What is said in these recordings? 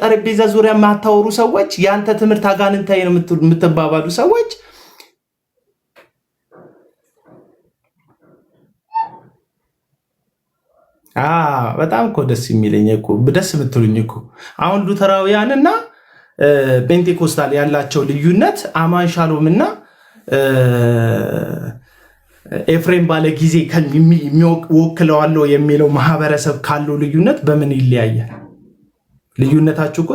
ጠረጴዛ ዙሪያ የማታወሩ ሰዎች ያንተ ትምህርት አጋንንታዊ ነው የምትባባሉ ሰዎች በጣም እኮ ደስ የሚለኝ እኮ ደስ የምትሉኝ እኮ አሁን ሉተራውያንና ፔንቴኮስታል ያላቸው ልዩነት አማን ሻሎም እና ኤፍሬም ባለ ጊዜ ወክለዋለሁ የሚለው ማህበረሰብ ካለው ልዩነት በምን ይለያያል? ልዩነታችሁ እኮ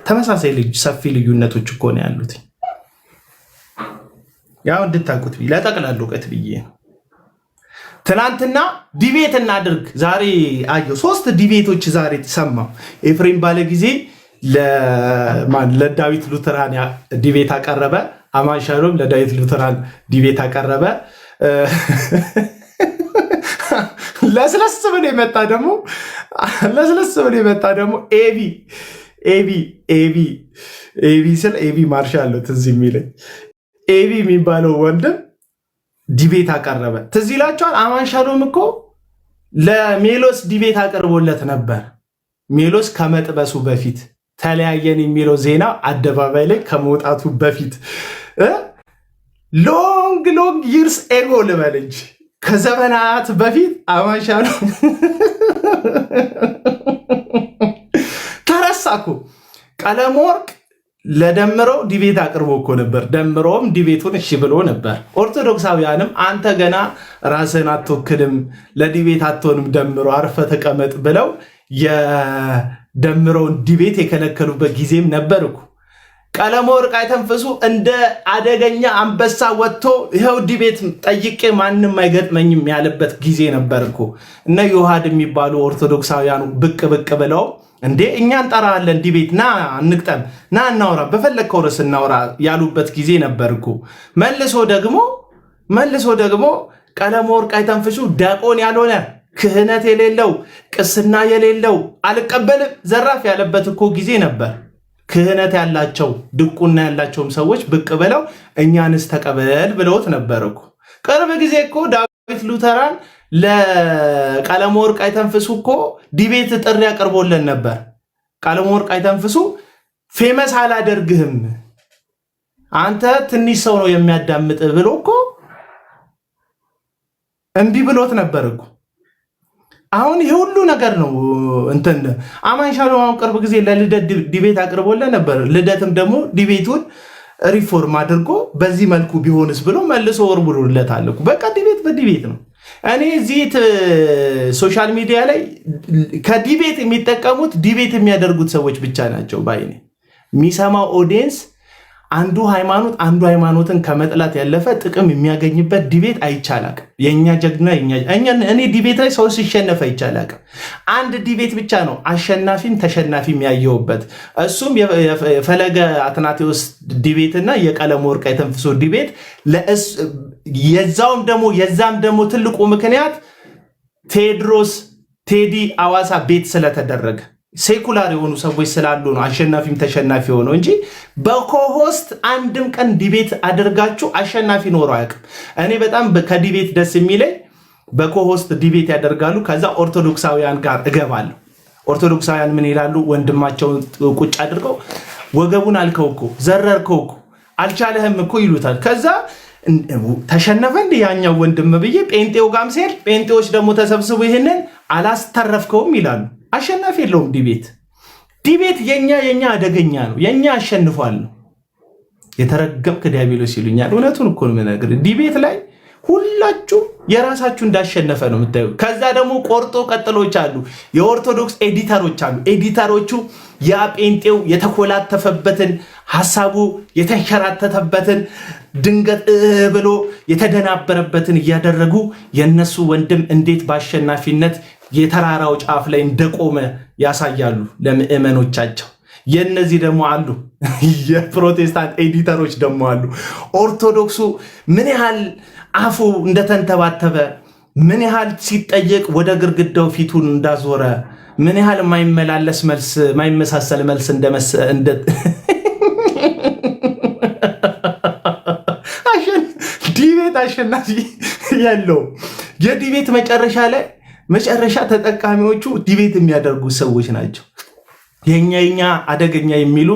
ተመሳሳይ ሰፊ ልዩነቶች እኮ ነው ያሉት። ያው እንድታውቁት ለጠቅላላ እውቀት ብዬ ነው። ትናንትና ዲቤት እናድርግ ዛሬ አየሁ 3 ዲቤቶች ዛሬ ተሰማው። ኤፍሬም ባለ ጊዜ ለዳዊት ሉተራን ዲቤት አቀረበ። አማን ሻሎም ለዳዊት ሉተራን ዲቤት አቀረበ። ለስለስ ብሎ የመጣ ደግሞ ኤቢ ስለ ኤቢ ማርሻል ነው ትዝ የሚለኝ። ኤቢ የሚባለው ወንድም ዲቤት አቀረበ። ትዝ ይላችኋል። አማን ሻሎም እኮ ለሜሎስ ዲቤት አቅርቦለት ነበር። ሜሎስ ከመጥበሱ በፊት ተለያየን የሚለው ዜና አደባባይ ላይ ከመውጣቱ በፊት ሎንግ ይርስ ኤጎ ልበል እንጂ ከዘመናት በፊት አማን ሻሎም ተረሳኩ። ቀለመወርቅ ለደምረው ዲቤት አቅርቦ እኮ ነበር። ደምረውም ዲቤቱን እሺ ብሎ ነበር። ኦርቶዶክሳውያንም አንተ ገና ራስህን አትወክልም፣ ለዲቤት አትሆንም፣ ደምሮ አርፈ ተቀመጥ ብለው የደምረውን ዲቤት የከለከሉበት ጊዜም ነበር እኮ። ቀለመወርቅ አይተንፍሱ እንደ አደገኛ አንበሳ ወጥቶ ይኸው ዲቤት ጠይቄ ማንም አይገጥመኝም ያለበት ጊዜ ነበር እኮ። እነ ዮሐድ የሚባሉ ኦርቶዶክሳውያኑ ብቅ ብለው እንዴ እኛ እንጠራለን ዲቤት ና እንቅጠም ና እናውራ በፈለግከው ርዕስ እናውራ ያሉበት ጊዜ ነበር እኮ። መልሶ ደግሞ ቀለመወርቅ አይተንፍሱ ዲያቆን ያልሆነ ክህነት የሌለው ቅስና የሌለው አልቀበልም ዘራፍ ያለበት እኮ ጊዜ ነበር። ክህነት ያላቸው ድቁና ያላቸውም ሰዎች ብቅ ብለው እኛንስ ተቀበል ብለውት ነበር እኮ። ቅርብ ጊዜ እኮ ዳዊት ሉተራን ለቀለመወርቅ አይተንፍሱ እኮ ዲቤት ጥሪ አቅርቦለን ነበር። ቀለመወርቅ አይተንፍሱ ፌመስ አላደርግህም አንተ ትንሽ ሰው ነው የሚያዳምጥ ብሎ እኮ እምቢ ብሎት ነበር እኮ። አሁን ይሄ ሁሉ ነገር ነው እንትን አማን ሻሎም አሁን ቅርብ ጊዜ ለልደት ዲቤት አቅርቦለን ነበር። ልደትም ደግሞ ዲቤቱን ሪፎርም አድርጎ በዚህ መልኩ ቢሆንስ ብሎ መልሶ ወርውሮለታል እኮ። በቃ ዲቤት በዲቤት ነው። እኔ እዚህ ሶሻል ሚዲያ ላይ ከዲቤት የሚጠቀሙት ዲቤት የሚያደርጉት ሰዎች ብቻ ናቸው ባይኔ። የሚሰማው ኦዲየንስ አንዱ ሃይማኖትን ከመጥላት ያለፈ ጥቅም የሚያገኝበት ዲቤት አይቻላቅም። የኛ ጀግና እኔ ዲቤት ላይ ሰው ሲሸነፍ አይቻላቅም። አንድ ዲቤት ብቻ ነው አሸናፊም ተሸናፊም ያየውበት። እሱም የፈለገ አትናቴዎስ ዲቤት እና የቀለመወርቅ አይተንፍሱ ዲቤት። የዛም ደግሞ ትልቁ ምክንያት ቴዲ አዋሳ ቤት ስለተደረገ ሴኩላር የሆኑ ሰዎች ስላሉ ነው አሸናፊም ተሸናፊ ሆነው እንጂ በኮሆስት አንድም ቀን ዲቤት አድርጋችሁ አሸናፊ ኖሮ አያውቅም። እኔ በጣም ከዲቤት ደስ የሚለኝ በኮሆስት ዲቤት ያደርጋሉ። ከዛ ኦርቶዶክሳውያን ጋር እገባለሁ። ኦርቶዶክሳውያን ምን ይላሉ? ወንድማቸውን ቁጭ አድርገው ወገቡን አልከው እኮ ዘረርከው እኮ አልቻለህም እኮ ይሉታል። ከዛ ተሸነፈ እንደ ያኛው ወንድም ብዬ ጴንጤው ጋም ሲሄድ ጴንጤዎች ደግሞ ተሰብስቡ ይህንን አላስተረፍከውም ይላሉ። አሸናፊ የለውም ዲቤት የኛ አደገኛ ነው። የኛ አሸንፏል ነው። የተረገምክ ዲያብሎስ ይሉኛል። እውነቱን እኮ ነው የምነግርህ። ዲቤት ላይ ሁላችሁ የራሳችሁ እንዳሸነፈ ነው የምታዩ። ከዛ ደግሞ ቆርጦ ቀጥሎች አሉ፣ የኦርቶዶክስ ኤዲተሮች አሉ። ኤዲተሮቹ ያ ጴንጤው የተኮላተፈበትን ሐሳቡ የተንሸራተተበትን ድንገት ብሎ የተደናበረበትን እያደረጉ የነሱ ወንድም እንዴት በአሸናፊነት የተራራው ጫፍ ላይ እንደቆመ ያሳያሉ ለምዕመኖቻቸው። የነዚህ ደግሞ አሉ የፕሮቴስታንት ኤዲተሮች ደግሞ አሉ። ኦርቶዶክሱ ምን ያህል አፉ እንደተንተባተበ፣ ምን ያህል ሲጠየቅ ወደ ግርግዳው ፊቱን እንዳዞረ፣ ምን ያህል ማይመሳሰል መልስ ዲቤት አሸናፊ ያለው የዲቤት መጨረሻ ተጠቃሚዎቹ ዲቤት የሚያደርጉ ሰዎች ናቸው። የኛ አደገኛ የሚሉ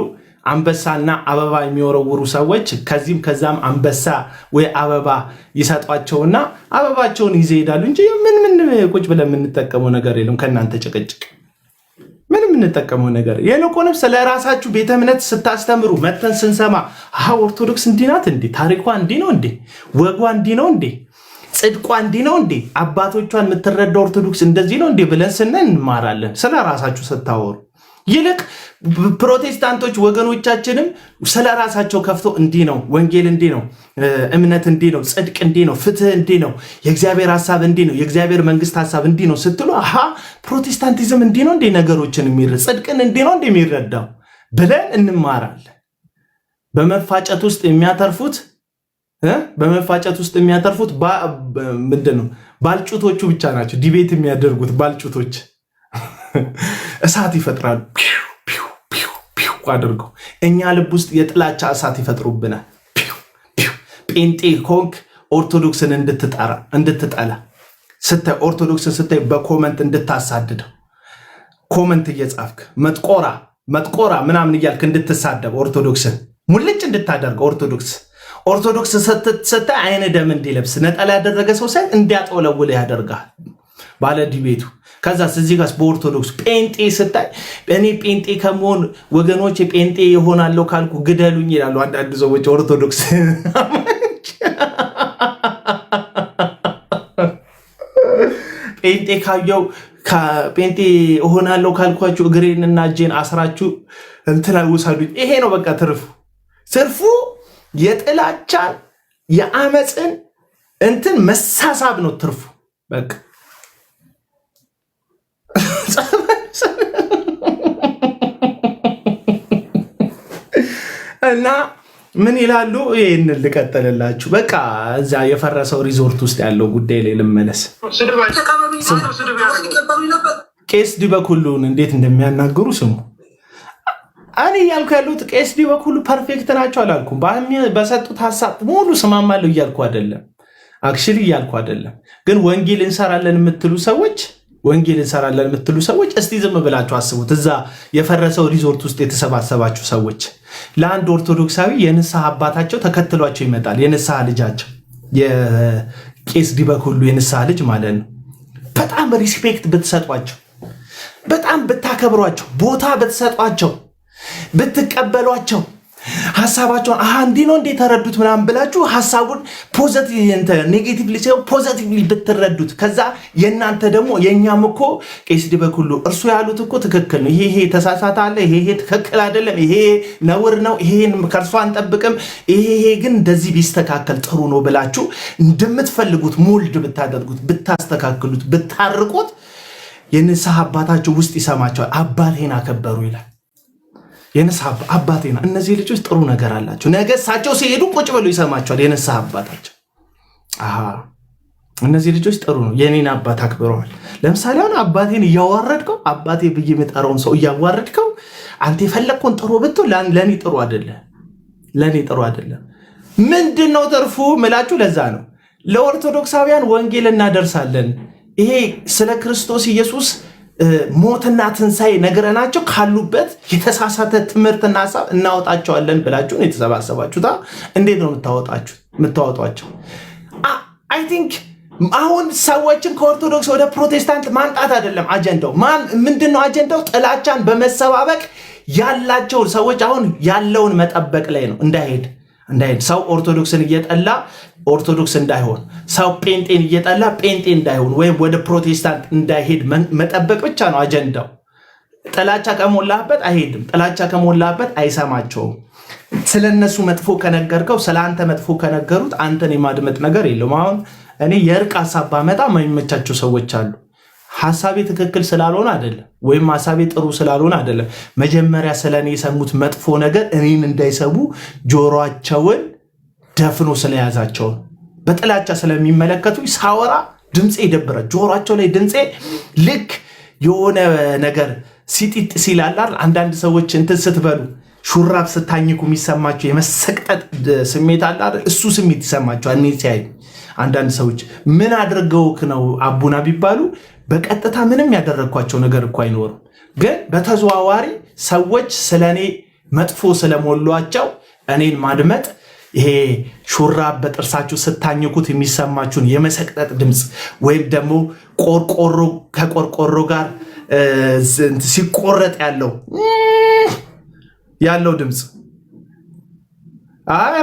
አንበሳና አበባ የሚወረውሩ ሰዎች ከዚህም ከዛም አንበሳ ወይ አበባ ይሰጧቸውና አበባቸውን ይዘው ይሄዳሉ እንጂ ምን ቁጭ ብለን የምንጠቀመው ነገር የለም። ከናንተ ጭቅጭቅ ምንም የምንጠቀመው ነገር የለቆንም ስለራሳችሁ ቤተ እምነት ስታስተምሩ መተን ስንሰማ ኦርቶዶክስ እንዲህ ናት እንዴ? ታሪኳ እንዲህ ነው እንዴ? ወጓ እንዲህ ነው እንዴ? ጽድቋ እንዲህ ነው እንዴ? አባቶቿን የምትረዳው ኦርቶዶክስ እንደዚህ ነው እንዴ ብለን ስነን እንማራለን። ስለራሳችሁ ስታወሩ ይልቅ ፕሮቴስታንቶች ወገኖቻችንም ስለራሳቸው ከፍቶ እንዲህ ነው ወንጌል፣ እንዲህ ነው እምነት፣ እንዲህ ነው ጽድቅ፣ እንዲህ ነው ፍትህ፣ እንዲህ ነው የእግዚአብሔር ሐሳብ፣ እንዲህ ነው የእግዚአብሔር መንግስት ሐሳብ፣ እንዲህ ነው ስትሉ ፕሮቴስታንቲዝም እንዲህ ነው እንዴ ነገሮችን የሚረዳ ጽድቅን እንዲህ ነው እንዴ የሚረዳው ብለን እንማራለን። በመፋጨት ውስጥ የሚያተርፉት ምንድነው? ባልጩቶቹ ብቻ ናቸው። ዲቤት የሚያደርጉት ባልጩቶች እሳት ይፈጥራሉ አድርገው እኛ ልብ ውስጥ የጥላቻ እሳት ይፈጥሩብናል። ጴንጤ ኮንክ ኦርቶዶክስን እንድትጠላ ስታይ ኦርቶዶክስን ስታይ በኮመንት እንድታሳድደው ኮመንት እየጻፍክ መጥቆራ ምናምን እያልክ እንድትሳደብ ኦርቶዶክስን ሙልጭ እንድታደርግ ኦርቶዶክስ ስታይ አይነ ደም እንዲለብስ ነጠላ ያደረገ ሰው ሳይ እንዲያጠወለውል ያደርጋል ባለ ዲቤቱ። ከዛ እዚህ ጋር በኦርቶዶክስ ጴንጤ ስታይ እኔ ጴንጤ ከመሆን ወገኖች ጴንጤ ይሆናለሁ ካልኩ ግደሉኝ ይላሉ አንዳንድ ሰዎች ኦርቶዶክስ። ጴንጤ ካየው ጴንጤ እሆናለሁ ካልኳችሁ እግሬንና እጄን አስራችሁ እንትና ውሰዱኝ። ይሄ ነው በቃ ትርፉ የጥላቻን የአመፅን እንትን መሳሳብ ነው ትርፉ በቃ። እና ምን ይላሉ? ይህንን ልቀጥልላችሁ። በቃ እዛ የፈረሰው ሪዞርት ውስጥ ያለው ጉዳይ ላይ ልመለስ። ቄስ ዲበኩሉን እንዴት እንደሚያናግሩ ስሙ። እኔ እያልኩ ያሉት ቄስ ዲበኩሉ ፐርፌክት ናቸው አላልኩም። በሰጡት ሀሳብ ሙሉ ስማማለሁ እያልኩ አይደለም፣ አክቹዋሊ እያልኩ አይደለም። ግን ወንጌል እንሰራለን የምትሉ ሰዎች እስቲ ዝም ብላችሁ አስቡት። እዛ የፈረሰው ሪዞርት ውስጥ የተሰባሰባችሁ ሰዎች ለአንድ ኦርቶዶክሳዊ የንስሐ አባታቸው ተከትሏቸው ይመጣል። የንስሐ ልጃቸው የቄስ ዲበኩሉ የንስሐ ልጅ ማለት ነው። በጣም ሪስፔክት ብትሰጧቸው፣ በጣም ብታከብሯቸው፣ ቦታ ብትሰጧቸው፣ ብትቀበሏቸው ሐሳባቸውን እንዲህ ነው እንዴ ተረዱት ምናምን ብላችሁ ሐሳቡን ኔጌቲቭሊ ሳይሆን ፖዚቲቭሊ ብትረዱት፣ ከዛ የእናንተ ደግሞ የእኛም እኮ ቄስ ዲበኩሉ እርሱ ያሉት እኮ ትክክል ነው፣ ይሄ ተሳሳተ አለ፣ ይሄ ትክክል አይደለም፣ ይሄ ነውር ነው፣ ይሄን ከእርሱ አንጠብቅም፣ ይሄ ግን እንደዚህ ቢስተካከል ጥሩ ነው ብላችሁ እንደምትፈልጉት ሞልድ ብታደርጉት፣ ብታስተካክሉት፣ ብታርቁት የንስሐ አባታቸው ውስጥ ይሰማቸዋል። አባቴን አከበሩ ይላል። የንስሐ አባቴና እነዚህ ልጆች ጥሩ ነገር አላቸው። ነገ እሳቸው ሲሄዱ ቁጭ ብሎ ይሰማቸዋል የንስሐ አባታቸው። እነዚህ ልጆች ጥሩ ነው፣ የኔን አባት አክብረዋል። ለምሳሌ አሁን አባቴን እያዋረድከው፣ አባቴ ብዬ የምጠራውን ሰው እያዋረድከው፣ አንተ የፈለግከውን ጥሩ ብትል ለእኔ ጥሩ አይደለም። ምንድን ነው ትርፉ ምላችሁ? ለዛ ነው ለኦርቶዶክሳውያን ወንጌል እናደርሳለን። ይሄ ስለ ክርስቶስ ኢየሱስ ሞትና ትንሣኤ ነገረናቸው ካሉበት የተሳሳተ ትምህርትና ሀሳብ እናወጣቸዋለን ብላችሁን የተሰባሰባችሁታ። እንዴት ነው የምታወጧቸው? አይ ቲንክ አሁን ሰዎችን ከኦርቶዶክስ ወደ ፕሮቴስታንት ማምጣት አይደለም አጀንዳው። ምንድነው አጀንዳው? ጥላቻን በመሰባበቅ ያላቸው ሰዎች አሁን ያለውን መጠበቅ ላይ ነው። እንዳይሄድ ሰው ኦርቶዶክስን እየጠላ ኦርቶዶክስ እንዳይሆን፣ ሰው ጴንጤን እየጠላ ጴንጤ እንዳይሆን ወይም ወደ ፕሮቴስታንት እንዳይሄድ መጠበቅ ብቻ ነው አጀንዳው። ጥላቻ ከሞላበት አይሄድም። ጥላቻ ከሞላበት አይሰማቸውም። ስለነሱ መጥፎ ከነገርከው፣ ስለአንተ መጥፎ ከነገሩት አንተን የማድመጥ ነገር የለውም። አሁን እኔ የእርቅ ሀሳብ ባመጣ የማይመቻቸው ሰዎች አሉ። ሐሳቤ ትክክል ስላልሆነ አይደለም፣ ወይም ሐሳቤ ጥሩ ስላልሆነ አይደለም። መጀመሪያ ስለኔ የሰሙት መጥፎ ነገር እኔን እንዳይሰሙ ጆሮአቸውን ደፍኖ ስለያዛቸው በጥላቻ ስለሚመለከቱ ሳወራ ድምፄ ይደብራል። ጆሮአቸው ላይ ድምፄ ልክ የሆነ ነገር ሲጢጥ ሲላላር አንዳንድ ሰዎች እንትን ስትበሉ ሹራብ ስታኝኩ የሚሰማቸው የመሰቅጠጥ ስሜት አለ አይደል? እሱ ስሜት ይሰማቸዋል እኔ ሲያዩ። አንዳንድ ሰዎች ምን አድርገውክ ነው አቡና ቢባሉ በቀጥታ ምንም ያደረግኳቸው ነገር እኮ አይኖርም። ግን በተዘዋዋሪ ሰዎች ስለኔ መጥፎ ስለሞሏቸው እኔን ማድመጥ ይሄ ሹራብ በጥርሳችሁ ስታኝኩት የሚሰማችሁን የመሰቅጠጥ ድምፅ ወይም ደግሞ ቆርቆሮ ከቆርቆሮ ጋር ሲቆረጥ ያለው ድምፅ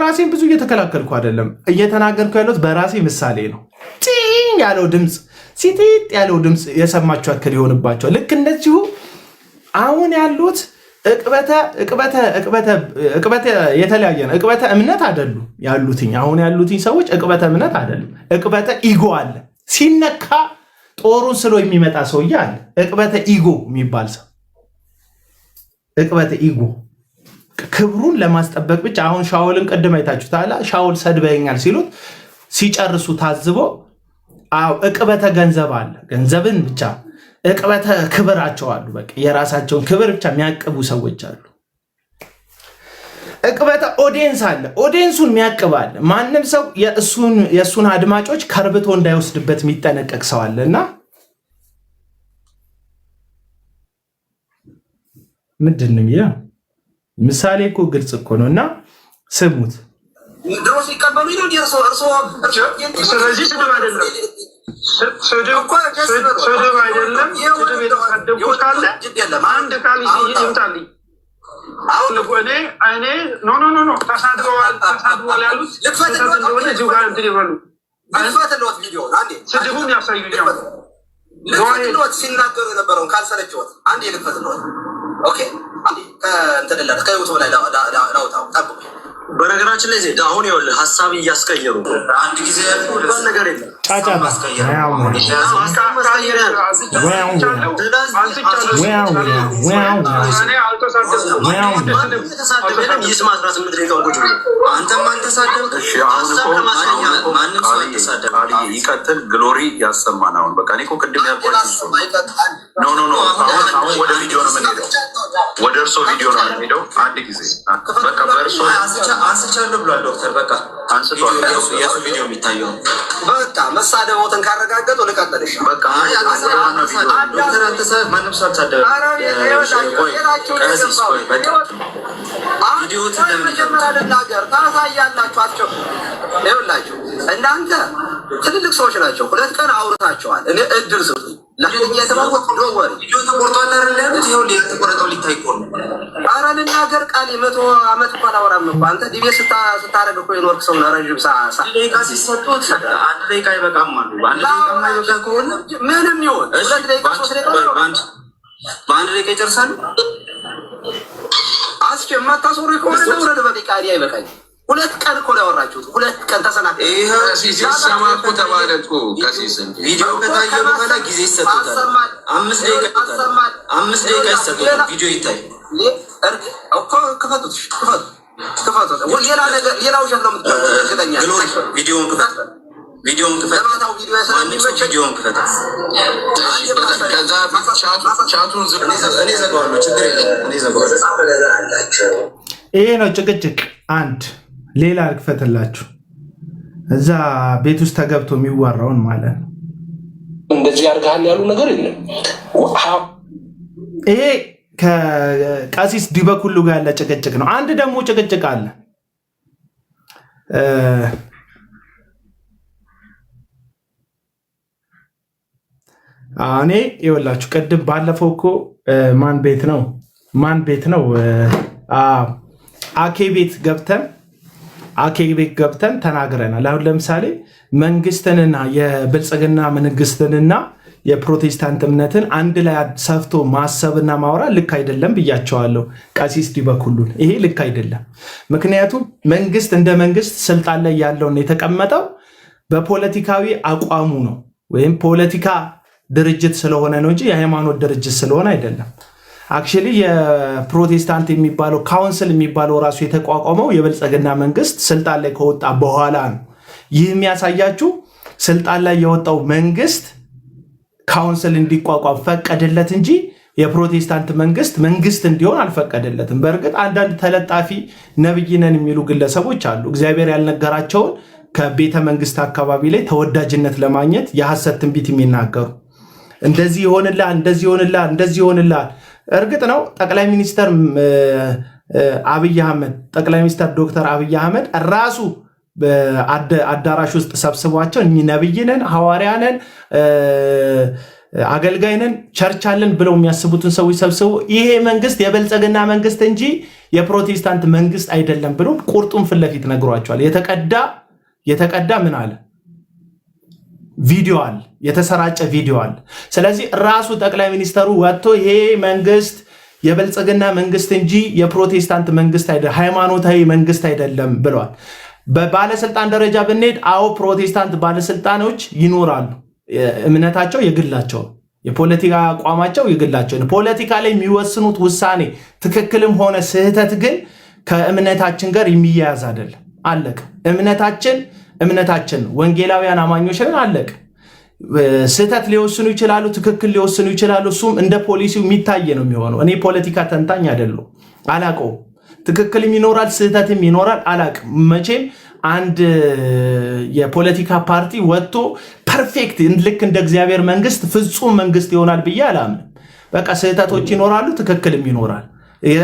ራሴን ብዙ እየተከላከልኩ አይደለም እየተናገርኩ ያለሁት በራሴ ምሳሌ ነው። ጭኝ ያለው ድምፅ ሲጢጥ ያለው ድምፅ የሰማችሁ አክል ይሆንባቸው። ልክ እንደዚሁ አሁን ያሉት እቅበተ የተለያየ ነው። እቅበተ እምነት አይደሉም ያሉትኝ። አሁን ያሉትኝ ሰዎች እቅበተ እምነት አይደሉም። እቅበተ ኢጎ አለ። ሲነካ ጦሩን ስሎ የሚመጣ ሰውዬ አለ። እቅበተ ኢጎ የሚባል ሰው እቅበተ ኢጎ ክብሩን ለማስጠበቅ ብቻ። አሁን ሻውልን ቅድም አይታችሁታል። ሻውል ሰድበኛል ሲሉት ሲጨርሱ ታዝቦ እቅበተ ገንዘብ አለ። ገንዘብን ብቻ እቅበተ ክብራቸው አሉ። በቃ የራሳቸውን ክብር ብቻ የሚያቅቡ ሰዎች አሉ። እቅበተ ኦዲየንስ አለ። ኦዲየንሱን የሚያቅብ አለ። ማንም ሰው የእሱን አድማጮች ከርብቶ እንዳይወስድበት የሚጠነቀቅ ሰው አለ። እና ምንድን ነው ያ ምሳሌ እኮ ግልጽ እኮ ነው። እና ስሙት ድሮ ሲቀበሉ ነው ስለዚህ ስድብ አይደለም። ስድብ አይደለም። ስድብ የተሳደብኩት ካለ አንድ ቃል ይምጣልኝ። አሁን እኔ ኖ ተሳድበዋል ያሉት እንደሆነ እዚሁ ጋር እንትን ይበሉ። ስድቡን ያሳዩኛል። ልክፈትልዎት ሲናገሩ የነበረውን ካልሰለችዎት አንድ ልክፈትልዎት። ኦኬ ከዩቱብ ላይ ላውጣው ጠብቁ። በነገራችን ላይ ዜድ አሁን ይኸውልህ ሀሳብ እያስቀየሩ አንድ ጊዜ ነገር የለም። ይቀጥል ግሎሪ ያሰማን። አሁን በቃ እኔ እኮ ቅድም ያልኳችሁ አሁን ወደ ቪዲዮ ነው የምንሄደው። ወደ እርሶ ቪዲዮ ነው የምንሄደው። አንድ ጊዜ በቃ በእርሶ አንስቻለሁ ብሏል ዶክተር። በቃ አንስቷል። የሱ ቪዲዮ የሚታየው በቃ መሳደቦትን ካረጋገጡ ልቀጥልሽ። በቃ ዶክተር አልተሳደበም። ማንም ሰው አልተሳደበም። ታሳያላችሁ። ይኸውላችሁ እናንተ ትልልቅ ሰዎች ናቸው። 2 ቀን አውርታቸዋል። እኔ እድል ስጡ ተቆርጠው ሊታይ እኮ ነው። ኧረ ልናገር ቃል 100 ዓመት እኮ አላወራም እኮ አንተ ዲቤ ስታረግ እኮ የኖርክ ሰው ነው። ረዥም ደቂቃ ሲሰጡት 1 ደቂቃ አይበቃም አሉ። 1 ደቂቃ የማይበቃ ከሆነ ምንም ይሆን 2 ደቂቃ 3 ደቂቃ በ1 ደቂቃ ይጨርሳሉ። አስቼ የማታስወሪ ከሆነ ለውረድ በደቂቃ አይበቃኝ። 2 ቀን እኮ ነው ያወራችሁት። 2 ቀን ተሰናክ ሲሰማኩ ተባለቱ ከሲስን ቪዲዮ ከታየ በኋላ ጊዜ ይሰጣል። 5 ደቂቃ ይሰጣል። ቪዲዮ ይታይ እኮ ክፈቱት። ሌላ ውሸት ነው የምትገኛ ቪዲዮን ክፈት። ለማታው ቪዲዮ ያሰሚመች ቪዲዮን ክፈት። ከዛ ቻቱን እኔ ዘጋዋለሁ። ችግር የለም እኔ ዘጋዋለሁ። ይሄ ነው ጭቅጭቅ። አንድ ሌላ ልክፈትላችሁ። እዛ ቤት ውስጥ ተገብቶ የሚዋራውን ማለት ነው። እንደዚህ ያርጋል ያሉ ነገር የለም። ይሄ ከቀሲስ ዲበኩሉ ጋር ያለ ጭቅጭቅ ነው። አንድ ደግሞ ጭቅጭቅ አለ። እኔ ይኸውላችሁ ቅድም ባለፈው እኮ ማን ቤት ነው አኬ ቤት ገብተን ተናግረናል። አሁን ለምሳሌ መንግስትንና የብልጽግና መንግስትንና የፕሮቴስታንት እምነትን አንድ ላይ ሰፍቶ ማሰብና ማውራት ልክ አይደለም ብያቸዋለሁ። ቀሲስ ዲበኩሉን ይሄ ልክ አይደለም። ምክንያቱም መንግስት እንደ መንግስት ስልጣን ላይ ያለውን የተቀመጠው በፖለቲካዊ አቋሙ ነው፣ ወይም ፖለቲካ ድርጅት ስለሆነ ነው እንጂ የሃይማኖት ድርጅት ስለሆነ አይደለም። አክቹዋሊ የፕሮቴስታንት የሚባለው ካውንስል የሚባለው ራሱ የተቋቋመው የብልጽግና መንግስት ስልጣን ላይ ከወጣ በኋላ ነው። ይህ የሚያሳያችሁ ስልጣን ላይ የወጣው መንግስት ካውንስል እንዲቋቋም ፈቀደለት እንጂ የፕሮቴስታንት መንግስት እንዲሆን አልፈቀደለትም። በእርግጥ አንዳንድ ተለጣፊ ነብይ ነን የሚሉ ግለሰቦች አሉ። እግዚአብሔር ያልነገራቸውን ከቤተ መንግስት አካባቢ ላይ ተወዳጅነት ለማግኘት የሐሰት ትንቢት የሚናገሩ እንደዚህ ይሆንልሃል እርግጥ ነው ጠቅላይ ሚኒስተር አብይ አህመድ ጠቅላይ ሚኒስተር ዶክተር አብይ አህመድ ራሱ በአዳራሽ ውስጥ ሰብስቧቸው እኚህ ነብይ ነን፣ ሐዋርያ ነን፣ አገልጋይ ነን፣ ቸርች አለን ብለው የሚያስቡትን ሰዎች ሰብስቦ ይሄ መንግስት የበልጽግና መንግስት እንጂ የፕሮቴስታንት መንግስት አይደለም ብሎ ቁርጡን ፊት ለፊት ነግሯቸዋል። የተቀዳ ምን አለ ቪዲዮ አለ፣ የተሰራጨ ቪዲዮ አለ። ስለዚህ ራሱ ጠቅላይ ሚኒስተሩ ወጥቶ ይሄ መንግስት የበልጽግና መንግስት እንጂ የፕሮቴስታንት መንግስት አይደለም፣ ሃይማኖታዊ መንግስት አይደለም ብለዋል። በባለስልጣን ደረጃ ብንሄድ አዎ ፕሮቴስታንት ባለስልጣኖች ይኖራሉ። እምነታቸው የግላቸው፣ የፖለቲካ አቋማቸው የግላቸው። ፖለቲካ ላይ የሚወስኑት ውሳኔ ትክክልም ሆነ ስህተት ግን ከእምነታችን ጋር የሚያያዝ አይደለም። አለቀ። እምነታችን ወንጌላውያን አማኞች ነን። አለቀ። ስህተት ሊወስኑ ይችላሉ፣ ትክክል ሊወስኑ ይችላሉ። እሱም እንደ ፖሊሲው የሚታይ ነው የሚሆነው። እኔ ፖለቲካ ተንታኝ አይደለሁም፣ አላውቀውም። ትክክልም ይኖራል ስህተትም ይኖራል፣ አላውቅም። መቼም አንድ የፖለቲካ ፓርቲ ወጥቶ ፐርፌክት ልክ እንደ እግዚአብሔር መንግስት ፍጹም መንግስት ይሆናል ብዬ አላምንም። በቃ ስህተቶች ይኖራሉ፣ ትክክልም ይኖራል።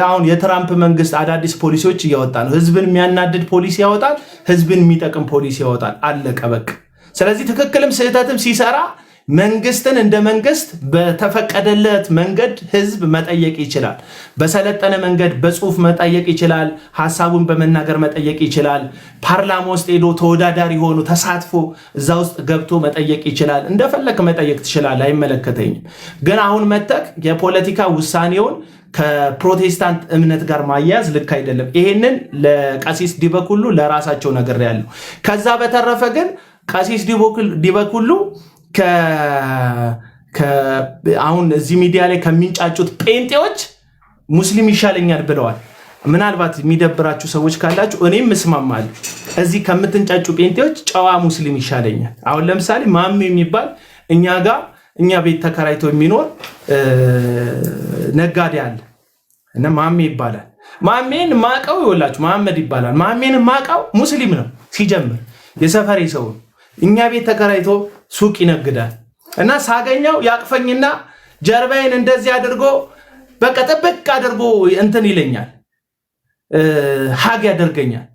አሁን የትራምፕ መንግስት አዳዲስ ፖሊሲዎች እያወጣ ነው። ህዝብን የሚያናድድ ፖሊሲ ያወጣል፣ ህዝብን የሚጠቅም ፖሊሲ ያወጣል። አለቀ በቃ። ስለዚህ ትክክልም ስህተትም ሲሰራ መንግስትን እንደ መንግስት በተፈቀደለት መንገድ ህዝብ መጠየቅ ይችላል። በሰለጠነ መንገድ በጽሁፍ መጠየቅ ይችላል። ሐሳቡን በመናገር መጠየቅ ይችላል። ፓርላማ ውስጥ ሄዶ ተወዳዳሪ ሆኖ ተሳትፎ እዛ ውስጥ ገብቶ መጠየቅ ይችላል። እንደፈለክ መጠየቅ ትችላለህ፣ አይመለከተኝም። ግን አሁን መተክ የፖለቲካ ውሳኔውን ከፕሮቴስታንት እምነት ጋር ማያያዝ ልክ አይደለም። ይሄንን ለቀሲስ ዲበኩሉ ለራሳቸው ነገር ያለው። ከዛ በተረፈ ግን ቀሲስ ዲበኩሉ አሁን እዚህ ሚዲያ ላይ ከሚንጫጩት ጴንጤዎች ሙስሊም ይሻለኛል ብለዋል። ምናልባት የሚደብራችሁ ሰዎች ካላችሁ እኔም እስማማለሁ። እዚህ ከምትንጫጩ ጴንጤዎች ጨዋ ሙስሊም ይሻለኛል። አሁን ለምሳሌ ማሜ የሚባል እኛ ቤት ተከራይቶ የሚኖር ነጋዴ አለ እና ማሜ ይባላል። ማሜን ማቀው ይወላችሁ መሐመድ ይባላል። ማሜን ማቀው ሙስሊም ነው ሲጀምር፣ የሰፈሬ ሰው። እኛ ቤት ተከራይቶ ሱቅ ይነግዳል እና ሳገኘው ያቅፈኝና ጀርባዬን እንደዚህ አድርጎ በቃ ጥብቅ አድርጎ እንትን ይለኛል፣ ሀግ ያደርገኛል።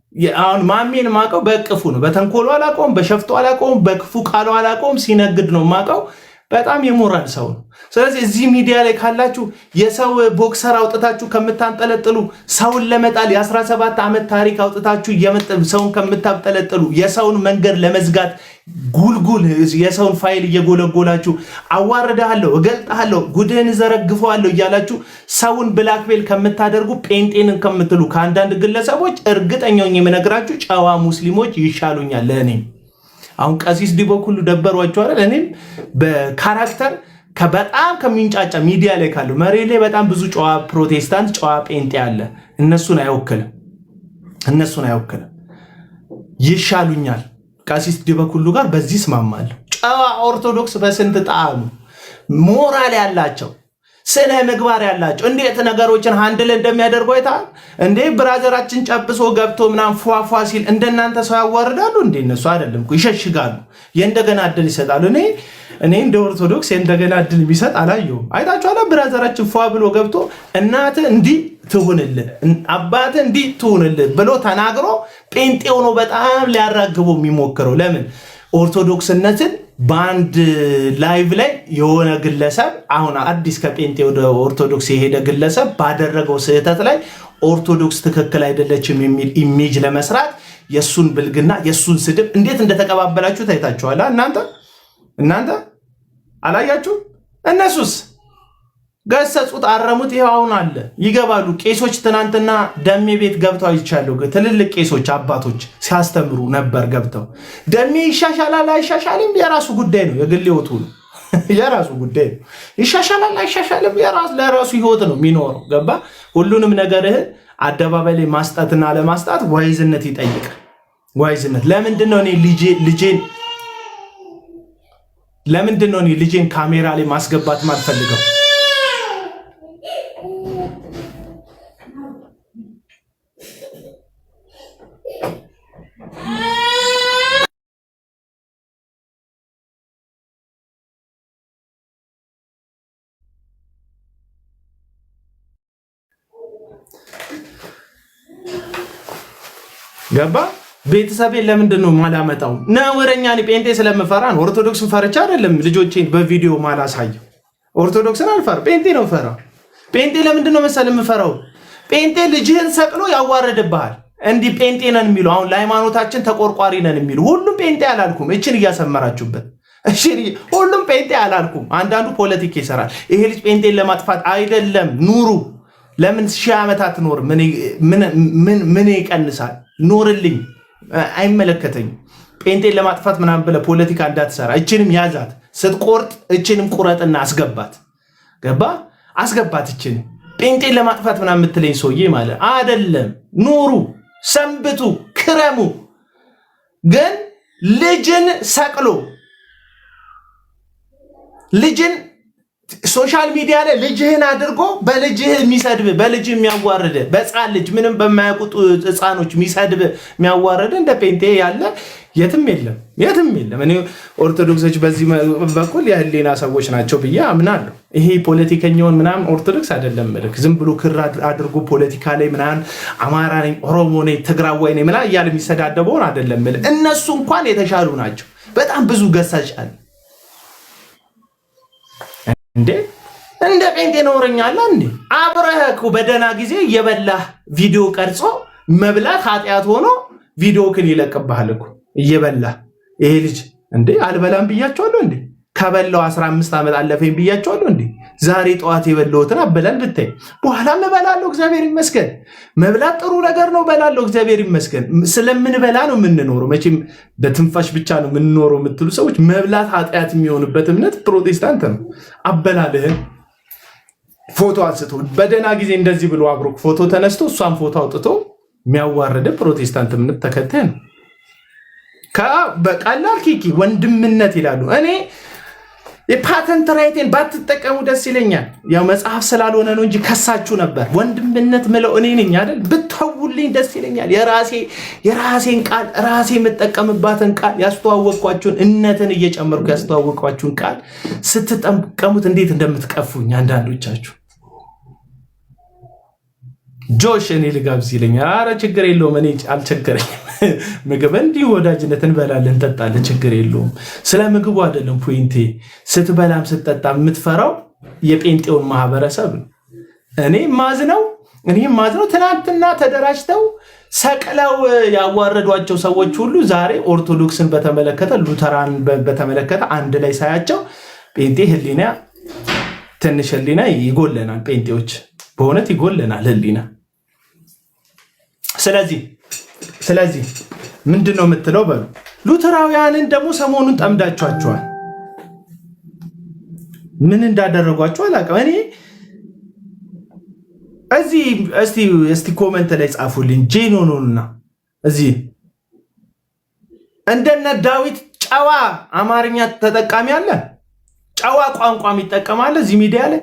አሁን ማሜን ማቀው በእቅፉ ነው። በተንኮሉ አላቀውም፣ በሸፍቱ አላቀውም፣ በክፉ ቃሉ አላቀውም። ሲነግድ ነው ማቀው። በጣም የሞራል ሰው ነው። ስለዚህ እዚህ ሚዲያ ላይ ካላችሁ የሰው ቦክሰር አውጥታችሁ ከምታንጠለጥሉ፣ ሰውን ለመጣል የ17 ዓመት ታሪክ አውጥታችሁ ሰውን ከምታንጠለጥሉ፣ የሰውን መንገድ ለመዝጋት ጉልጉል የሰውን ፋይል እየጎለጎላችሁ አዋርዳለሁ፣ እገልጣለሁ፣ ጉድህን ዘረግፈዋለሁ እያላችሁ ሰውን ብላክቤል ከምታደርጉ፣ ጴንጤን ከምትሉ ከአንዳንድ ግለሰቦች እርግጠኛው የምነግራችሁ ጨዋ ሙስሊሞች ይሻሉኛል ለእኔ። አሁን ቀሲስ ዲበኩሉ ደበሯቸው አይደል? እኔም በካራክተር በጣም ከሚንጫጫ ሚዲያ ላይ ካለው መሬ ላይ በጣም ብዙ ጨዋ ፕሮቴስታንት ጨዋ ጴንጤ አለ። እነሱን አይወክልም። ይሻሉኛል ቀሲስ ዲበኩሉ ጋር በዚህ እስማማለሁ። ጨዋ ኦርቶዶክስ በስንት ጣዕሙ ሞራል ያላቸው ስነ ምግባር ያላቸው እንዴት ነገሮችን ሃንድል እንደሚያደርጉ አይታል እንዴ? ብራዘራችን ጨብሶ ገብቶ ምናምን ፏፏ ሲል እንደናንተ ሰው ያዋርዳሉ እንዴ? እነሱ አይደለም እኮ ይሸሽጋሉ፣ የእንደገና እድል ይሰጣሉ። እኔ እንደ ኦርቶዶክስ የእንደገና እድል የሚሰጥ አላየሁም። አይታችኋል? ብራዘራችን ፏ ብሎ ገብቶ እናትህ እንዲህ ትሁንልህ፣ አባትህ እንዲህ ትሁንልህ ብሎ ተናግሮ ጴንጤው ነው በጣም ሊያራግበው የሚሞክረው። ለምን ኦርቶዶክስነትን በአንድ ላይቭ ላይ የሆነ ግለሰብ አሁን አዲስ ከጴንጤ ወደ ኦርቶዶክስ የሄደ ግለሰብ ባደረገው ስህተት ላይ ኦርቶዶክስ ትክክል አይደለችም የሚል ኢሜጅ ለመስራት የሱን ብልግና የሱን ስድብ እንዴት እንደተቀባበላችሁ ታይታችኋል። እናንተ አላያችሁ? እነሱስ ገሰጹት፣ አረሙት። ይሄው አሁን አለ ይገባሉ። ቄሶች ትናንትና ደሜ ቤት ገብተው አይቻለሁ። ትልልቅ ቄሶች አባቶች ሲያስተምሩ ነበር ገብተው። ደሜ ይሻሻላል አይሻሻልም የራሱ ጉዳይ ነው፣ የግል ህይወቱ ነው፣ የራሱ ጉዳይ ነው። ይሻሻላል አይሻሻልም ለራሱ ህይወት ነው የሚኖረው። ገባ? ሁሉንም ነገርህ አደባባይ ላይ ማስጣትና ለማስጣት ዋይዝነት ይጠይቃል። ዋይዝነት ለምንድነው እኔ ልጄን ካሜራ ላይ ማስገባት ማልፈልገው? ገባ ቤተሰቤን ለምንድን ነው ማላመጣው? ነውረኛ እኔ ጴንጤ ስለምፈራ ነው። ኦርቶዶክስን ፈርቻ አይደለም ልጆቼን በቪዲዮ ማላሳየው። ኦርቶዶክስን አልፈራ፣ ጴንጤ ነው ፈራ። ጴንጤ ለምንድን ነው መሰል የምፈራው? ጴንጤ ልጅህን ሰቅሎ ያዋረድብሃል። እንዲህ ጴንጤ ነን የሚሉ አሁን ለሃይማኖታችን ተቆርቋሪ ነን የሚሉ ሁሉም ጴንጤ አላልኩም። እችን እያሰመራችሁበት እሺ፣ ሁሉም ጴንጤ አላልኩም። አንዳንዱ ፖለቲካ ይሰራል። ይሄ ልጅ ጴንጤን ለማጥፋት አይደለም። ኑሩ። ለምን 1000 ዓመታት ኖር? ምን ይቀንሳል? ኖርልኝ፣ አይመለከተኝም። ጴንጤን ለማጥፋት ምናምን ብለህ ፖለቲካ እንዳትሰራ። እችንም ያዛት፣ ስትቆርጥ እችንም ቁረጥና አስገባት። ገባ? አስገባት። እችን ጴንጤን ለማጥፋት ምናምን የምትለኝ ሰውዬ ማለት አይደለም። ኑሩ፣ ሰንብቱ፣ ክረሙ። ግን ልጅን ሰቅሎ ልጅን ሶሻል ሚዲያ ላይ ልጅህን አድርጎ በልጅህ የሚሰድብ በልጅህ የሚያዋርድ በሕፃን ልጅ ምንም በማያውቁት ሕፃኖች የሚሰድብ የሚያዋርድ እንደ ጴንጤ ያለ የትም የለም፣ የትም የለም። እኔ ኦርቶዶክሶች በዚህ በኩል የህሊና ሰዎች ናቸው ብዬ አምናለሁ። ይሄ ፖለቲከኛውን ምናምን ኦርቶዶክስ አይደለም መልክ ዝም ብሎ ክር አድርጎ ፖለቲካ ላይ ምናምን አማራ ነኝ፣ ኦሮሞ ነኝ፣ ትግራዋይ ነኝ ምናምን እያለ የሚሰዳደበውን አይደለም መልክ። እነሱ እንኳን የተሻሉ ናቸው። በጣም ብዙ ገሳጭ አለ እንዴ እንደ ጴንጤ ነውረኛ አለ እንዴ? አብረህ በደና ጊዜ እየበላህ ቪዲዮ ቀርጾ መብላት ኃጢአት ሆኖ ቪዲዮክን ይለቅብሃል እኮ እየበላህ። ይሄ ልጅ እንዴ አልበላም ብያቸዋለሁ እንዴ? ከበላው 15 ዓመት አለፈኝ ብያቸዋለሁ እንዴ? ዛሬ ጠዋት የበላሁትን አበላል ብታይ በኋላም እበላለሁ። እግዚአብሔር ይመስገን። መብላት ጥሩ ነገር ነው። እበላለሁ። እግዚአብሔር ይመስገን። ስለምንበላ ነው የምንኖረው። መቼም በትንፋሽ ብቻ ነው የምንኖረው የምትሉ ሰዎች መብላት ኃጢአት የሚሆንበት እምነት ፕሮቴስታንት ነው። አበላልህን ፎቶ አንስቶ በደህና ጊዜ እንደዚህ ብሎ አብሮ ፎቶ ተነስቶ እሷን ፎቶ አውጥቶ የሚያዋርድ ፕሮቴስታንት እምነት ተከታይ ነው። በቀላል ኪኪ ወንድምነት ይላሉ። እኔ የፓተንት ራይቴን ባትጠቀሙ ደስ ይለኛል። ያው መጽሐፍ ስላልሆነ ነው እንጂ ከሳችሁ ነበር። ወንድምነት ምለው እኔ ነኝ አይደል? ብትተውልኝ ደስ ይለኛል። የራሴን ቃል ራሴ የምጠቀምባትን ቃል ያስተዋወቅኳችሁን እነትን እየጨመርኩ ያስተዋወቅኳችሁን ቃል ስትጠቀሙት እንዴት እንደምትቀፉኝ አንዳንዶቻችሁ። ጆሽ እኔ ልጋብዝ ይለኛል። አረ ችግር የለውም እኔ አልቸገረኝም። ምግብ እንዲሁ ወዳጅነት እንበላለን እንጠጣለን፣ ችግር የለውም። ስለ ምግቡ አይደለም ፖይንቴ። ስትበላም ስትጠጣ የምትፈራው የጴንጤውን ማህበረሰብ ነው። እኔ ማዝነው ትናንትና ተደራጅተው ሰቅለው ያዋረዷቸው ሰዎች ሁሉ ዛሬ ኦርቶዶክስን በተመለከተ ሉተራን በተመለከተ አንድ ላይ ሳያቸው ጴንጤ ህሊና ትንሽ ህሊና ይጎለናል። ጴንጤዎች በእውነት ይጎለናል ህሊና። ስለዚህ ምንድን ነው የምትለው በሉ። ሉተራውያንን ደግሞ ሰሞኑን ጠምዳቸዋቸዋል። ምን እንዳደረጓቸው አላውቅም። እኔ እስቲ ኮመንት ላይ ጻፉልኝ። ጄኖኖና እዚህ እንደነ ዳዊት ጨዋ አማርኛ ተጠቃሚ አለ፣ ጨዋ ቋንቋም ይጠቀማል እዚህ ሚዲያ ላይ።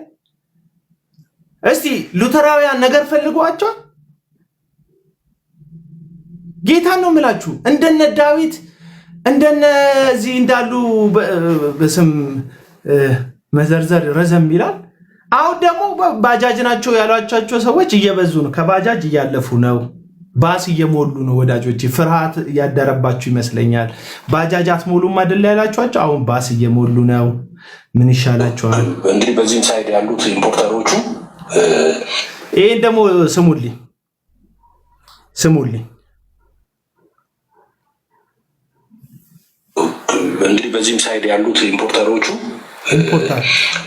እስቲ ሉተራውያን ነገር ፈልጓቸዋል። ጌታን ነው የምላችሁ። እንደነ ዳዊት እንደነዚህ እንዳሉ በስም መዘርዘር ረዘም ይላል። አሁን ደግሞ ባጃጅ ናቸው ያሏቸው ሰዎች እየበዙ ነው። ከባጃጅ እያለፉ ነው። ባስ እየሞሉ ነው። ወዳጆች ፍርሃት እያደረባችሁ ይመስለኛል። ባጃጅ አትሞሉም አይደል ያላችኋቸው፣ አሁን ባስ እየሞሉ ነው። ምን ይሻላችኋል? እንግዲህ በዚህም ሳይድ ያሉት ኢምፖርተሮቹ ይሄን ደግሞ ስሙልኝ እንግዲህ በዚህም ሳይድ ያሉት ኢምፖርተሮቹ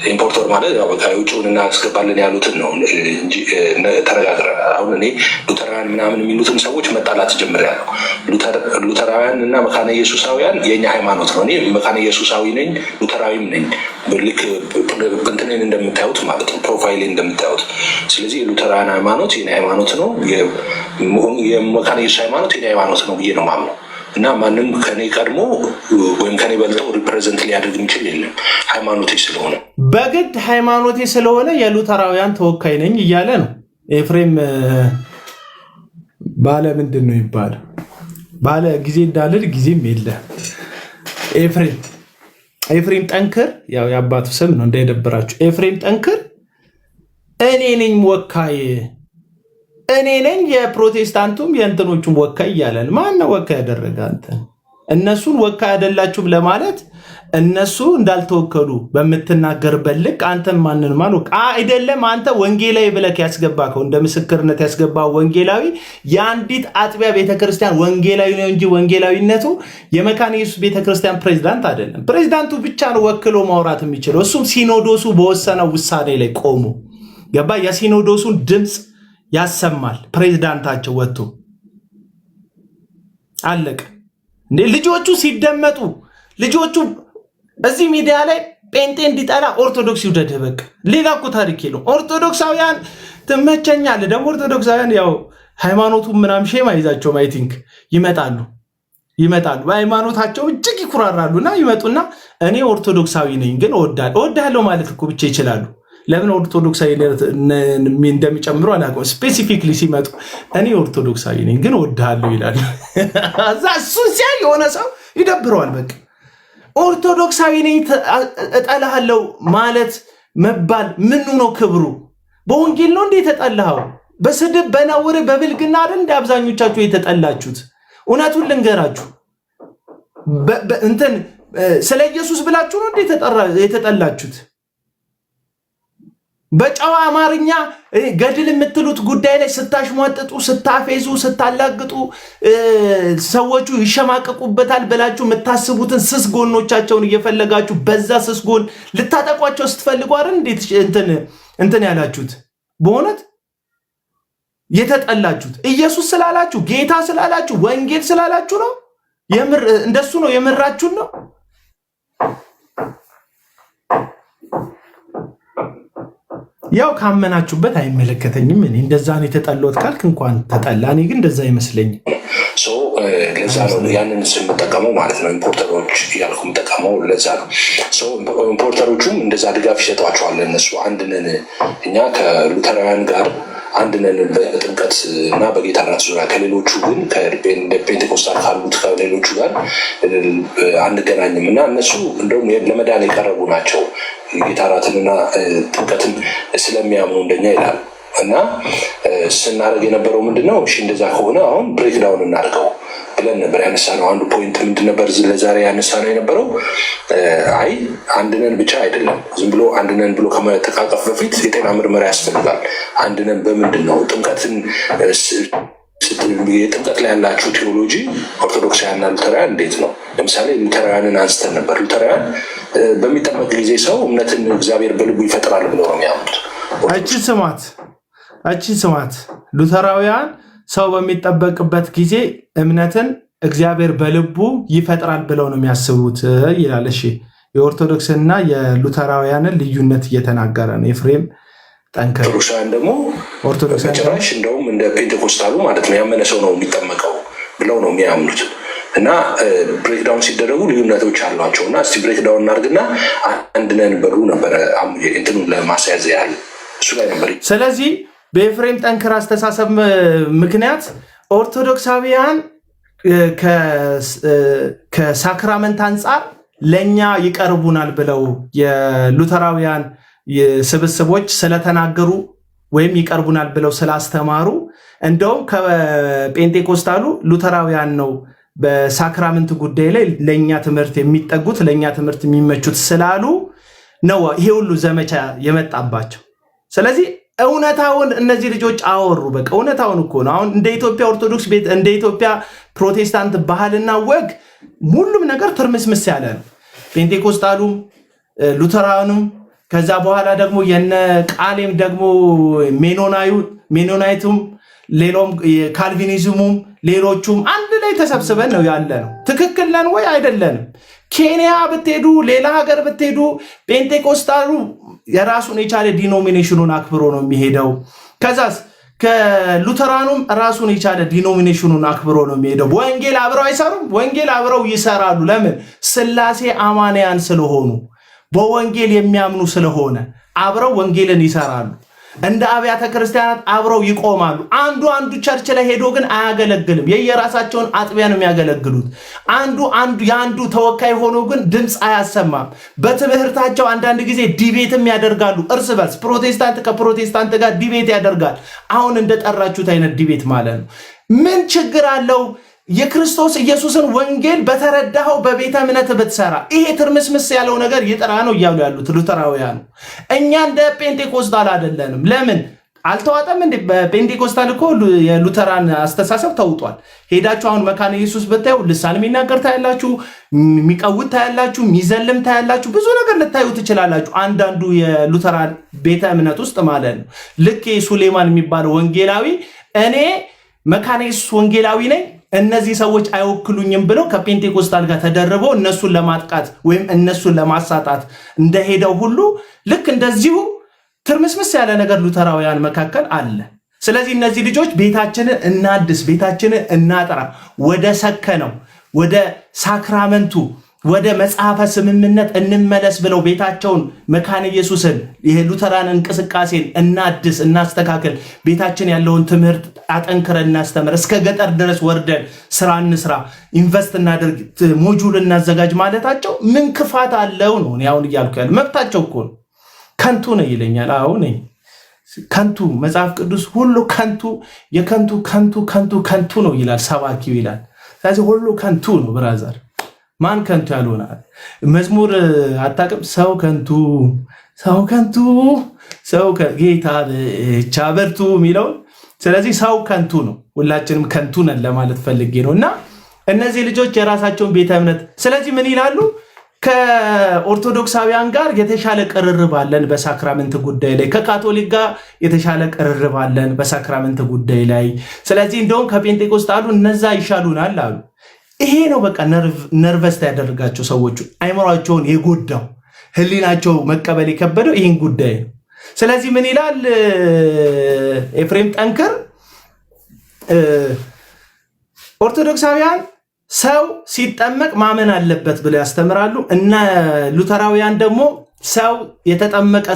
ኢምፖርተር ማለት ያው በቃ የውጭውን እናስገባለን ያሉትን ነው እንጂ ተረጋግረ። አሁን እኔ ሉተራውያን ምናምን የሚሉትን ሰዎች መጣላት ጀምሬያለሁ። ሉተራውያን እና መካነ ኢየሱሳውያን የኛ ሃይማኖት ነው። እኔ መካነ ኢየሱሳዊ ነኝ፣ ሉተራዊም ነኝ። ልክ እንትኔን እንደምታዩት ማለት ነው፣ ፕሮፋይሌን እንደምታዩት። ስለዚህ የሉተራውያን ሃይማኖት የኔ ሃይማኖት ነው፣ የመካነ ኢየሱስ ሃይማኖት የኔ ሃይማኖት ነው ብዬ ነው የማምነው። እና ማንም ከኔ ቀድሞ ወይም ከኔ በልጠው ሪፕሬዘንት ሊያደርግ የሚችል የለም። ሃይማኖቴ ስለሆነ በግድ ሃይማኖቴ ስለሆነ የሉተራውያን ተወካይ ነኝ እያለ ነው ኤፍሬም። ባለ ምንድን ነው ይባላል? ባለ ጊዜ እንዳልል ጊዜም የለ። ኤፍሬም ጠንክር፣ ያው የአባቱ ስም ነው እንዳይደብራችሁ። ኤፍሬም ጠንክር፣ እኔ ነኝ ወካይ እኔ ነኝ የፕሮቴስታንቱም የእንትኖቹም ወካይ እያለን ማን ነው ወካይ ያደረገ? አንተ እነሱን ወካይ አይደላችሁም ለማለት እነሱ እንዳልተወከሉ በምትናገርበት ልክ አንተን ማንን ማወቅ አይደለም። አንተ ወንጌላዊ ብለህ ያስገባከው እንደ ምስክርነት ያስገባው ወንጌላዊ የአንዲት አጥቢያ ቤተክርስቲያን ወንጌላዊ ነው እንጂ ወንጌላዊነቱ የመካነ ኢየሱስ ቤተክርስቲያን ፕሬዝዳንት አይደለም። ፕሬዝዳንቱ ብቻ ነው ወክሎ ማውራት የሚችለው። እሱም ሲኖዶሱ በወሰነው ውሳኔ ላይ ቆሙ ገባ። የሲኖዶሱን ድምፅ ያሰማል ፕሬዝዳንታቸው ወጥቶ አለቀ። እንዴ ልጆቹ ሲደመጡ ልጆቹ እዚህ ሚዲያ ላይ ጴንጤ እንዲጠላ ኦርቶዶክስ ይውደድህ በቃ ሌላ እኮ ታሪክ የለው። ኦርቶዶክሳውያን ትመቸኛለህ ደግሞ ኦርቶዶክሳውያን ያው ሃይማኖቱ ምናምን ሼም አይዛቸውም። አይ ቲንክ ይመጣሉ በሃይማኖታቸው እጅግ ይኩራራሉና ይመጡና እኔ ኦርቶዶክሳዊ ነኝ ግን እወዳለሁ ማለት እኮ ብቻ ይችላሉ። ለምን ኦርቶዶክሳዊ እንደሚጨምሩ አላውቅም። ስፔሲፊክሊ ሲመጡ እኔ ኦርቶዶክሳዊ ነኝ ግን እወዳለሁ ይላሉ። እዛ እሱን ሲያይ የሆነ ሰው ይደብረዋል በቃ ኦርቶዶክሳዊ ነኝ እጠላሃለሁ ማለት መባል ምኑ ነው ክብሩ? በወንጌል ነው እንዴ የተጠላኸው? በስድብ በነውር በብልግና አይደል እንደ አብዛኞቻችሁ የተጠላችሁት? እውነቱን ልንገራችሁ እንትን ስለ ኢየሱስ ብላችሁ ነው እንዴ የተጠላችሁት? በጨዋ አማርኛ ገድል የምትሉት ጉዳይ ላይ ስታሽሟጥጡ፣ ስታፌዙ፣ ስታላግጡ ሰዎቹ ይሸማቀቁበታል ብላችሁ የምታስቡትን ስስ ጎኖቻቸውን እየፈለጋችሁ በዛ ስስ ጎን ልታጠቋቸው ስትፈልጉ አይደል እንዴት እንትን ያላችሁት? በእውነት የተጠላችሁት ኢየሱስ ስላላችሁ፣ ጌታ ስላላችሁ፣ ወንጌል ስላላችሁ ነው። የምር እንደሱ ነው የምራችሁን ነው። ያው ካመናችሁበት አይመለከተኝም። እኔ እንደዛ ነው የተጠላሁት ካልክ እንኳን ተጠላ። እኔ ግን እንደዛ አይመስለኝም። ለዛ ነው ያንን ስንጠቀመው ማለት ነው። ኢምፖርተሮች እያልኩ የምጠቀመው ለዛ ነው። ኢምፖርተሮቹም እንደዛ ድጋፍ ይሰጧቸዋል። እነሱ አንድነን እኛ ከሉተራውያን ጋር አንድነን በጥምቀት እና በጌታ ራት ዙሪያ ከሌሎቹ ግን ፔንቴኮስታል ካሉት ከሌሎቹ ጋር አንገናኝም እና እነሱ እንደውም ለመዳን የቀረቡ ናቸው። ጌታ ራትንና ጥምቀትን ስለሚያምኑ እንደኛ ይላል እና ስናደርግ የነበረው ምንድነው? እሺ እንደዛ ከሆነ አሁን ብሬክዳውን እናድርገው ብለን ነበር ያነሳነው። አንዱ ፖይንት ምንድን ነበር ለዛሬ ያነሳነው የነበረው? አይ አንድነን ብቻ አይደለም። ዝም ብሎ አንድነን ብሎ ከመተቃቀፍ በፊት የጤና ምርመራ ያስፈልጋል። አንድነን በምንድን ነው? ጥምቀትን የጥምቀት ላይ ያላችሁ ቴዎሎጂ ኦርቶዶክሳውያንና ሉተራውያን እንዴት ነው? ለምሳሌ ሉተራውያንን አንስተን ነበር። ሉተራውያን በሚጠመቅ ጊዜ ሰው እምነትን እግዚአብሔር በልቡ ይፈጥራል ብለው ነው የሚያምኑት። አቺን ስማት ሉተራውያን ሰው በሚጠበቅበት ጊዜ እምነትን እግዚአብሔር በልቡ ይፈጥራል ብለው ነው የሚያስቡት ይላል። እሺ የኦርቶዶክስና የሉተራውያንን ልዩነት እየተናገረ ነው ኤፍሬም ጠንከር። ኦርቶዶክሳውያን ደግሞ ጭራሽ እንደውም እንደ ፔንቴኮስታሉ ማለት ነው ያመነ ሰው ነው የሚጠመቀው ብለው ነው የሚያምኑት። እና ብሬክዳውን ሲደረጉ ልዩነቶች አሏቸው። እና እስቲ ብሬክዳውን እናድርግና አንድነን በሉ ነበረ እንትኑ ለማስያዝ ያህል እሱ ላይ ነበር። ስለዚህ በኤፍሬም ጠንክር አስተሳሰብ ምክንያት ኦርቶዶክሳውያን ከሳክራመንት አንጻር ለእኛ ይቀርቡናል ብለው የሉተራውያን ስብስቦች ስለተናገሩ ወይም ይቀርቡናል ብለው ስላስተማሩ እንደውም ከጴንጤኮስታሉ ሉተራውያን ነው በሳክራመንት ጉዳይ ላይ ለእኛ ትምህርት የሚጠጉት ለእኛ ትምህርት የሚመቹት ስላሉ ነው ይሄ ሁሉ ዘመቻ የመጣባቸው። ስለዚህ እውነታውን እነዚህ ልጆች አወሩ። በቃ እውነታውን እኮ ነው። አሁን እንደ ኢትዮጵያ ኦርቶዶክስ ቤት እንደ ኢትዮጵያ ፕሮቴስታንት ባህልና ወግ ሁሉም ነገር ትርምስምስ ያለ ነው። ፔንቴኮስታሉም ሉተራኑም ከዛ በኋላ ደግሞ የነ ቃሌም ደግሞ ሜኖናይቱም ሌሎም ካልቪኒዝሙም ሌሎቹም አንድ ላይ ተሰብስበን ነው ያለ ነው። ትክክል ነን ወይ አይደለንም? ኬንያ ብትሄዱ ሌላ ሀገር ብትሄዱ ፔንቴኮስታሉ የራሱን የቻለ ዲኖሚኔሽኑን አክብሮ ነው የሚሄደው። ከዛስ ከሉተራኑም ራሱን የቻለ ዲኖሚኔሽኑን አክብሮ ነው የሚሄደው። ወንጌል አብረው አይሰሩም? ወንጌል አብረው ይሰራሉ። ለምን? ስላሴ አማንያን ስለሆኑ በወንጌል የሚያምኑ ስለሆነ አብረው ወንጌልን ይሰራሉ። እንደ አብያተ ክርስቲያናት አብረው ይቆማሉ። አንዱ ቸርች ላይ ሄዶ ግን አያገለግልም። የየራሳቸውን አጥቢያ ነው የሚያገለግሉት። የአንዱ ተወካይ ሆኖ ግን ድምፅ አያሰማም። በትምህርታቸው አንዳንድ ጊዜ ዲቤትም ያደርጋሉ እርስ በርስ። ፕሮቴስታንት ከፕሮቴስታንት ጋር ዲቤት ያደርጋል። አሁን እንደጠራችሁት አይነት ዲቤት ማለት ነው። ምን ችግር አለው? የክርስቶስ ኢየሱስን ወንጌል በተረዳኸው በቤተ እምነት ብትሰራ ይሄ ትርምስምስ ያለው ነገር ይጥራ ነው እያሉ ያሉት ሉተራውያኑ። እኛ እንደ ጴንጤኮስታል አይደለንም። ለምን አልተዋጠም እንዴ? በጴንጤኮስታል እኮ የሉተራን አስተሳሰብ ተውጧል። ሄዳችሁ አሁን መካነ ኢየሱስ ብታዩ ልሳን የሚናገር ታያላችሁ፣ የሚቀውት ታያላችሁ፣ የሚዘልም ታያላችሁ፣ ብዙ ነገር ልታዩ ትችላላችሁ። አንዳንዱ የሉተራን ቤተ እምነት ውስጥ ማለት ነው። ልክ ሱሌማን የሚባለው ወንጌላዊ እኔ መካነ ኢየሱስ ወንጌላዊ ነኝ እነዚህ ሰዎች አይወክሉኝም ብለው ከፔንቴኮስታል ጋር ተደርበው እነሱን ለማጥቃት ወይም እነሱን ለማሳጣት እንደሄደው ሁሉ ልክ እንደዚሁ ትርምስምስ ያለ ነገር ሉተራውያን መካከል አለ። ስለዚህ እነዚህ ልጆች ቤታችንን እናድስ፣ ቤታችንን እናጥራ፣ ወደ ሰከነው ወደ ሳክራመንቱ ወደ መጽሐፈ ስምምነት እንመለስ ብለው ቤታቸውን መካነ ኢየሱስን የሉተራን እንቅስቃሴን እናድስ፣ እናስተካከል፣ ቤታችን ያለውን ትምህርት አጠንክረን እናስተምር፣ እስከ ገጠር ድረስ ወርደን ስራ እንስራ፣ ኢንቨስት እናደርግ፣ ሞጁል እናዘጋጅ ማለታቸው ምን ክፋት አለው ነው? አሁን እያልኩ ያለ መብታቸው እኮ ነው። ከንቱ ነው ይለኛል። አሁን ከንቱ መጽሐፍ ቅዱስ ሁሉ ከንቱ የከንቱ ከንቱ ከንቱ ከንቱ ነው ይላል ሰባኪው ይላል። ስለዚህ ሁሉ ከንቱ ነው ብራዘር። ማን ከንቱ ያልሆናል? መዝሙር አታውቅም? ሰው ከንቱ ሰው ከንቱ ሰው ጌታ ብቻ በርቱ የሚለው። ስለዚህ ሰው ከንቱ ነው፣ ሁላችንም ከንቱ ነን ለማለት ፈልጌ ነው። እና እነዚህ ልጆች የራሳቸውን ቤተ እምነት ስለዚህ ምን ይላሉ? ከኦርቶዶክሳውያን ጋር የተሻለ ቅርርብ አለን በሳክራመንት ጉዳይ ላይ፣ ከካቶሊክ ጋር የተሻለ ቅርርብ አለን በሳክራመንት ጉዳይ ላይ። ስለዚህ እንደውም ከፔንቴኮስታሉ እነዛ ይሻሉናል አሉ። ይሄ ነው በቃ ነርቨስ ያደረጋቸው ሰዎቹ፣ አይምሯቸውን የጎዳው ህሊናቸው መቀበል የከበደው ይህን ጉዳይ ነው። ስለዚህ ምን ይላል ኤፍሬም ጠንክር? ኦርቶዶክሳውያን ሰው ሲጠመቅ ማመን አለበት ብለው ያስተምራሉ እና ሉተራውያን ደግሞ ሰው የተጠመቀ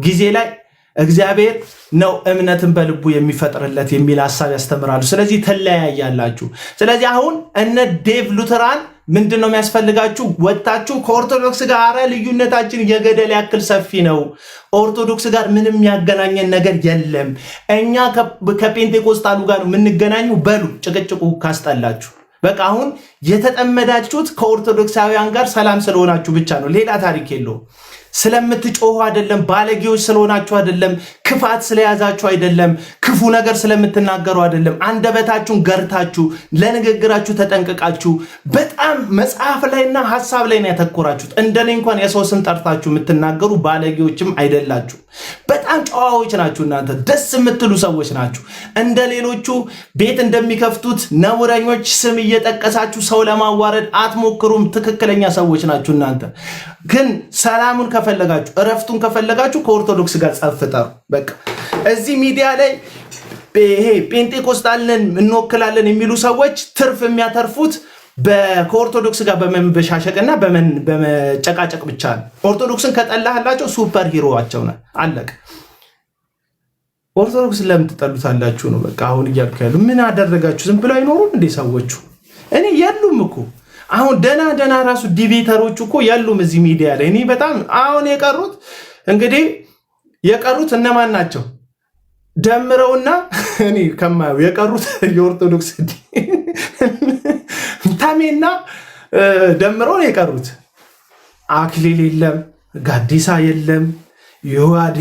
ጊዜ ላይ እግዚአብሔር ነው እምነትን በልቡ የሚፈጥርለት የሚል ሐሳብ ያስተምራሉ። ስለዚህ ተለያያላችሁ። ስለዚህ አሁን እነ ዴቭ ሉተራን ምንድነው የሚያስፈልጋችሁ? ወጣችሁ ከኦርቶዶክስ ጋር አረ ልዩነታችን የገደል ያክል ሰፊ ነው፣ ኦርቶዶክስ ጋር ምንም ያገናኘን ነገር የለም፣ እኛ ከፔንቴኮስታሉ ጋር ነው የምንገናኙ በሉ። ጭቅጭቁ ካስጠላችሁ በቃ አሁን የተጠመዳችሁት ከኦርቶዶክሳውያን ጋር ሰላም ስለሆናችሁ ብቻ ነው፣ ሌላ ታሪክ የለውም። ስለምትጮሁ አይደለም፣ ባለጌዎች ስለሆናችሁ አይደለም፣ ክፋት ስለያዛችሁ አይደለም፣ ክፉ ነገር ስለምትናገሩ አይደለም። አንደበታችሁን ገርታችሁ ለንግግራችሁ ተጠንቅቃችሁ በጣም መጽሐፍ ላይና ሐሳብ ላይ ነው ያተኮራችሁት። እንደኔ እንኳን የሰው ስም ጠርታችሁ የምትናገሩ ባለጌዎችም አይደላችሁ። በጣም ጨዋዎች ናችሁ እናንተ፣ ደስ የምትሉ ሰዎች ናችሁ። እንደ ሌሎቹ ቤት እንደሚከፍቱት ነውረኞች ስም እየጠቀሳችሁ ሰው ለማዋረድ አትሞክሩም። ትክክለኛ ሰዎች ናችሁ እናንተ። ግን ሰላሙን ከፈለጋችሁ እረፍቱን ከፈለጋችሁ ከኦርቶዶክስ ጋር ጸፍጠሩ። በቃ እዚህ ሚዲያ ላይ ይሄ ጴንጤኮስታልን እንወክላለን የሚሉ ሰዎች ትርፍ የሚያተርፉት ከኦርቶዶክስ ጋር በመበሻሸቅና በመጨቃጨቅ ብቻ ነው። ኦርቶዶክስን ከጠላህላቸው ሱፐር ሂሮዋቸው ነው፣ አለቀ። ኦርቶዶክስን ለምን ትጠሉታላችሁ ነው በቃ አሁን እያልኩ ያሉ። ምን አደረጋችሁ? ዝም ብለው አይኖሩም እንዴ ሰዎቹ? እኔ የሉም እኮ አሁን ደና ራሱ ዲቤተሮቹ እኮ የሉም እዚህ ሚዲያ ላይ። እኔ በጣም አሁን የቀሩት እነማን ናቸው? ደምረውና እኔ ከማየው የቀሩት የኦርቶዶክስ ታሜና ደምረው ነው የቀሩት። አክሊል የለም፣ ጋዲሳ የለም፣ ይዋድ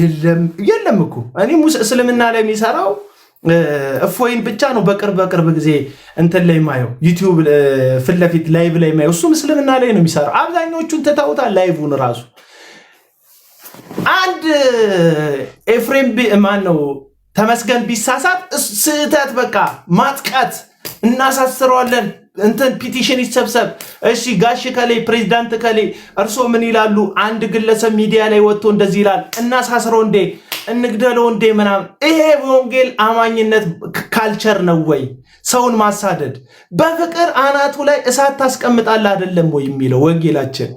የለም እኮ። እኔ እስልምና ላይ የሚሰራው እፎይን ብቻ ነው በቅርብ ጊዜ እንትን ላይ ማየው፣ ዩቲዩብ ፊት ለፊት ላይቭ ላይ ማየው። እሱም እስልምና ላይ ነው የሚሰራው። አብዛኞቹን ትተውታል ላይቭን ራሱ። አንድ ኤፍሬም ማን ነው ተመስገን ቢሳሳት ስህተት በቃ ማጥቃት እናሳስረዋለን፣ እንትን ፒቲሽን ይሰብሰብ። እሺ ጋሽ ከሌ ፕሬዝዳንት ከሌ እርሶ ምን ይላሉ? አንድ ግለሰብ ሚዲያ ላይ ወጥቶ እንደዚህ ይላል፣ እናሳስረው እንዴ እንግደለው እንዴ ምናምን። ይሄ ወንጌል አማኝነት ካልቸር ነው ወይ? ሰውን ማሳደድ በፍቅር አናቱ ላይ እሳት ታስቀምጣለህ አይደለም ወይ የሚለው ወንጌላችን?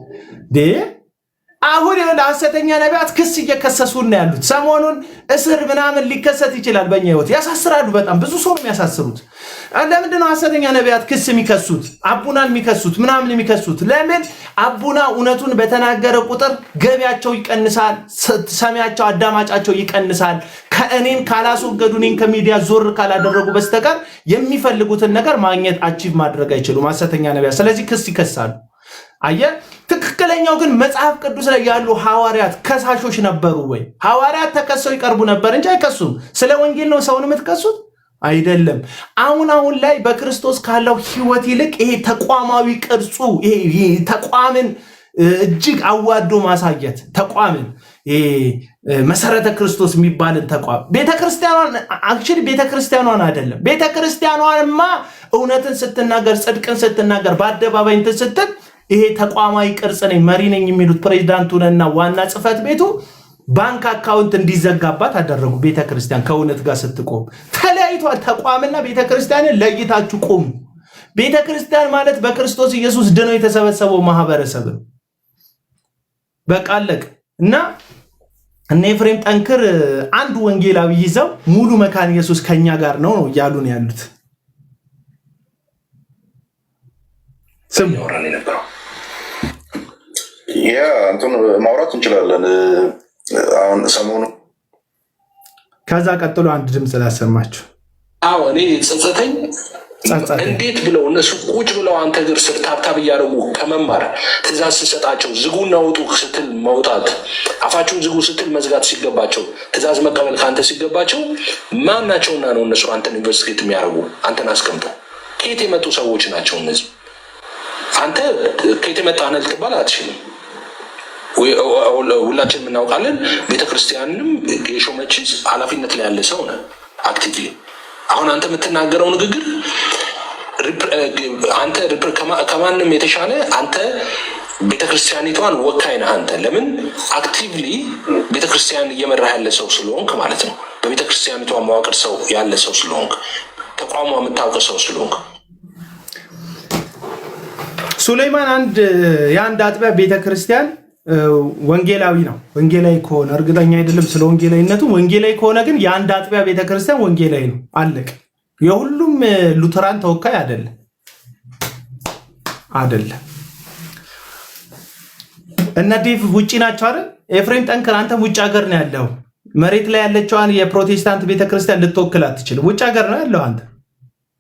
አሁን ለሐሰተኛ ነቢያት ክስ እየከሰሱን ነው ያሉት። ሰሞኑን እስር ምናምን ሊከሰት ይችላል በእኛ ህይወት። ያሳስራሉ። በጣም ብዙ ሰው ነው የሚያሳስሩት። ለምንድን ነው ሐሰተኛ ነቢያት ክስ የሚከሱት? አቡናን የሚከሱት ምናምን የሚከሱት ለምን? አቡና እውነቱን በተናገረ ቁጥር ገቢያቸው ይቀንሳል፣ ሰሚያቸው አዳማጫቸው ይቀንሳል። ከእኔን ካላስወገዱ እኔን ከሚዲያ ዞር ካላደረጉ በስተቀር የሚፈልጉትን ነገር ማግኘት አቺቭ ማድረግ አይችሉም ሐሰተኛ ነቢያት። ስለዚህ ክስ ይከሳሉ። አየህ፣ ትክክለኛው ግን መጽሐፍ ቅዱስ ላይ ያሉ ሐዋርያት ከሳሾች ነበሩ ወይ? ሐዋርያት ተከሰው ይቀርቡ ነበር እንጂ አይከሱም። ስለ ወንጌል ነው ሰውን የምትከሱት አይደለም። አሁን ላይ በክርስቶስ ካለው ህይወት ይልቅ ይሄ ተቋማዊ ቅርጹ ይሄ ተቋምን እጅግ አዋዶ ማሳየት፣ ተቋምን መሰረተ ክርስቶስ የሚባልን ተቋም ቤተክርስቲያኗን አክቹሊ ቤተክርስቲያኗን አይደለም። ቤተክርስቲያኗንማ እውነትን ስትናገር ጽድቅን ስትናገር በአደባባይ እንትን ስትል ይሄ ተቋማዊ ቅርጽ ነኝ መሪ ነኝ የሚሉት ፕሬዝዳንቱንና ዋና ጽህፈት ቤቱ ባንክ አካውንት እንዲዘጋባት አደረጉ። ቤተክርስቲያን ከእውነት ጋር ስትቆም ተለያይቷል። ተቋምና ቤተክርስቲያንን ለይታችሁ ቆሙ። ቤተክርስቲያን ማለት በክርስቶስ ኢየሱስ ድነው የተሰበሰበው ማህበረሰብ ነው። በቃ አለቀ። እና እነ ኤፍሬም ጠንክር አንድ ወንጌላዊ ይዘው ሙሉ መካነ ኢየሱስ ከኛ ጋር ነው እያሉ ነው ያሉት። ስም ያወራን የነበረው እንትን ማውራት እንችላለን። አሁን ሰሞኑ ከዛ ቀጥሎ አንድ ድምፅ ላሰማችሁ። አዎ እኔ ጸጸተኝ እንዴት ብለው እነሱ ቁጭ ብለው አንተ እግር ስር ታብታብ እያደረጉ ከመማር ትእዛዝ ስሰጣቸው ዝጉና ውጡ ስትል መውጣት፣ አፋችሁን ዝጉ ስትል መዝጋት ሲገባቸው ትእዛዝ መቀበል ከአንተ ሲገባቸው ማናቸውና ነው እነሱ አንተን ኢንቨስቲጌት የሚያደርጉ? አንተን አስቀምጠው ከየት የመጡ ሰዎች ናቸው እነዚህ? አንተ ከየት የመጣ ነህ ልትባል አትችልም። ሁላችን የምናውቃለን። ቤተክርስቲያንም የሾመች ኃላፊነት ላይ ያለ ሰው ነህ አክቲቭሊ። አሁን አንተ የምትናገረው ንግግር አንተ ከማንም የተሻለ አንተ ቤተክርስቲያኒቷን ወካይ ነህ አንተ። ለምን አክቲቭሊ ቤተክርስቲያን እየመራህ ያለ ሰው ስለሆንክ ማለት ነው። በቤተክርስቲያኒቷ መዋቅር ሰው ያለ ሰው ስለሆንክ፣ ተቋሟ የምታውቅ ሰው ስለሆንክ። ሱሌይማን የአንድ አጥቢያ ቤተክርስቲያን ወንጌላዊ ነው። ወንጌላዊ ከሆነ እርግጠኛ አይደለም ስለ ወንጌላዊነቱ። ወንጌላዊ ከሆነ ግን የአንድ አጥቢያ ቤተክርስቲያን ወንጌላዊ ነው። አለቅ። የሁሉም ሉተራን ተወካይ አይደለም። እነ ዴቭ ውጪ ናቸው አይደል? ኤፍሬም ጠንክር አንተ ውጭ ሀገር ነው ያለው። መሬት ላይ ያለችዋን የፕሮቴስታንት ቤተክርስቲያን ልትወክል አትችልም። ውጭ ሀገር ነው ያለው። አንተ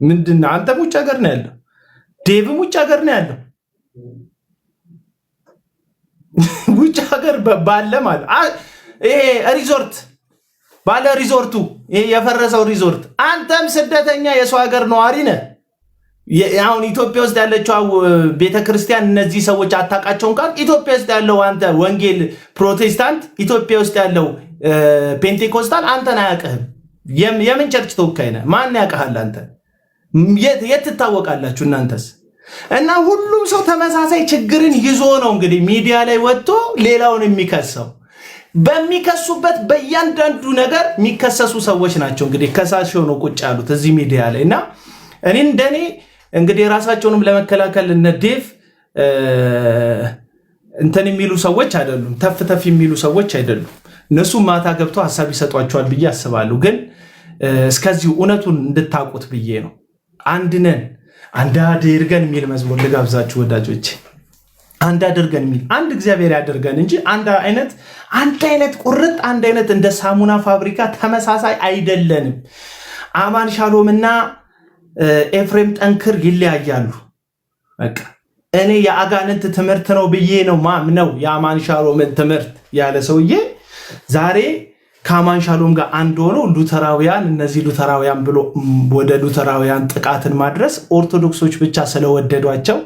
ምንድነው? አንተም ውጭ ሀገር ነው ያለው። ዴቭም ውጭ ሀገር ነው ያለው። ውጭ ሀገር ባለ ማለት ይሄ ሪዞርት ባለ ሪዞርቱ ይሄ የፈረሰው ሪዞርት፣ አንተም ስደተኛ የሰው ሀገር ነዋሪ ነህ። አሁን ኢትዮጵያ ውስጥ ያለችው ቤተክርስቲያን እነዚህ ሰዎች አታውቃቸውም ካል ኢትዮጵያ ውስጥ ያለው አንተ ወንጌል ፕሮቴስታንት፣ ኢትዮጵያ ውስጥ ያለው ፔንቴኮስታል አንተን አያውቅህም። የምን ቸርች ተወካይ ነህ? ማን ያውቅሃል? አንተ የት ትታወቃላችሁ እናንተስ? እና ሁሉም ሰው ተመሳሳይ ችግርን ይዞ ነው እንግዲህ ሚዲያ ላይ ወጥቶ ሌላውን የሚከሰው። በሚከሱበት በእያንዳንዱ ነገር የሚከሰሱ ሰዎች ናቸው እንግዲህ ከሳሽ ሆነው ቁጭ ያሉት እዚህ ሚዲያ ላይ። እና እኔ እንደኔ እንግዲህ ራሳቸውንም ለመከላከል እነ ዴቭ እንትን የሚሉ ሰዎች አይደሉም፣ ተፍ የሚሉ ሰዎች አይደሉም። እነሱ ማታ ገብቶ ሀሳብ ይሰጧቸዋል ብዬ አስባለሁ። ግን እስከዚሁ እውነቱን እንድታውቁት ብዬ ነው። አንድ ነን አንድ አድርገን የሚል መዝሙር ልጋብዛችሁ ወዳጆች። አንድ አድርገን የሚል አንድ እግዚአብሔር ያደርገን እንጂ አንድ አይነት ቁርጥ አንድ አይነት እንደ ሳሙና ፋብሪካ ተመሳሳይ አይደለንም። አማን ሻሎምና ኤፍሬም ጠንክር ይለያያሉ። በቃ እኔ የአጋንንት ትምህርት ነው ብዬ ነው ማምነው የአማን ሻሎምን ትምህርት ያለ ሰውዬ ዛሬ ከአማን ሻሎም ጋር አንድ ሆነው ሉተራውያን እነዚህ ሉተራውያን ብሎ ወደ ሉተራውያን ጥቃትን ማድረስ ኦርቶዶክሶች ብቻ ስለወደዷቸው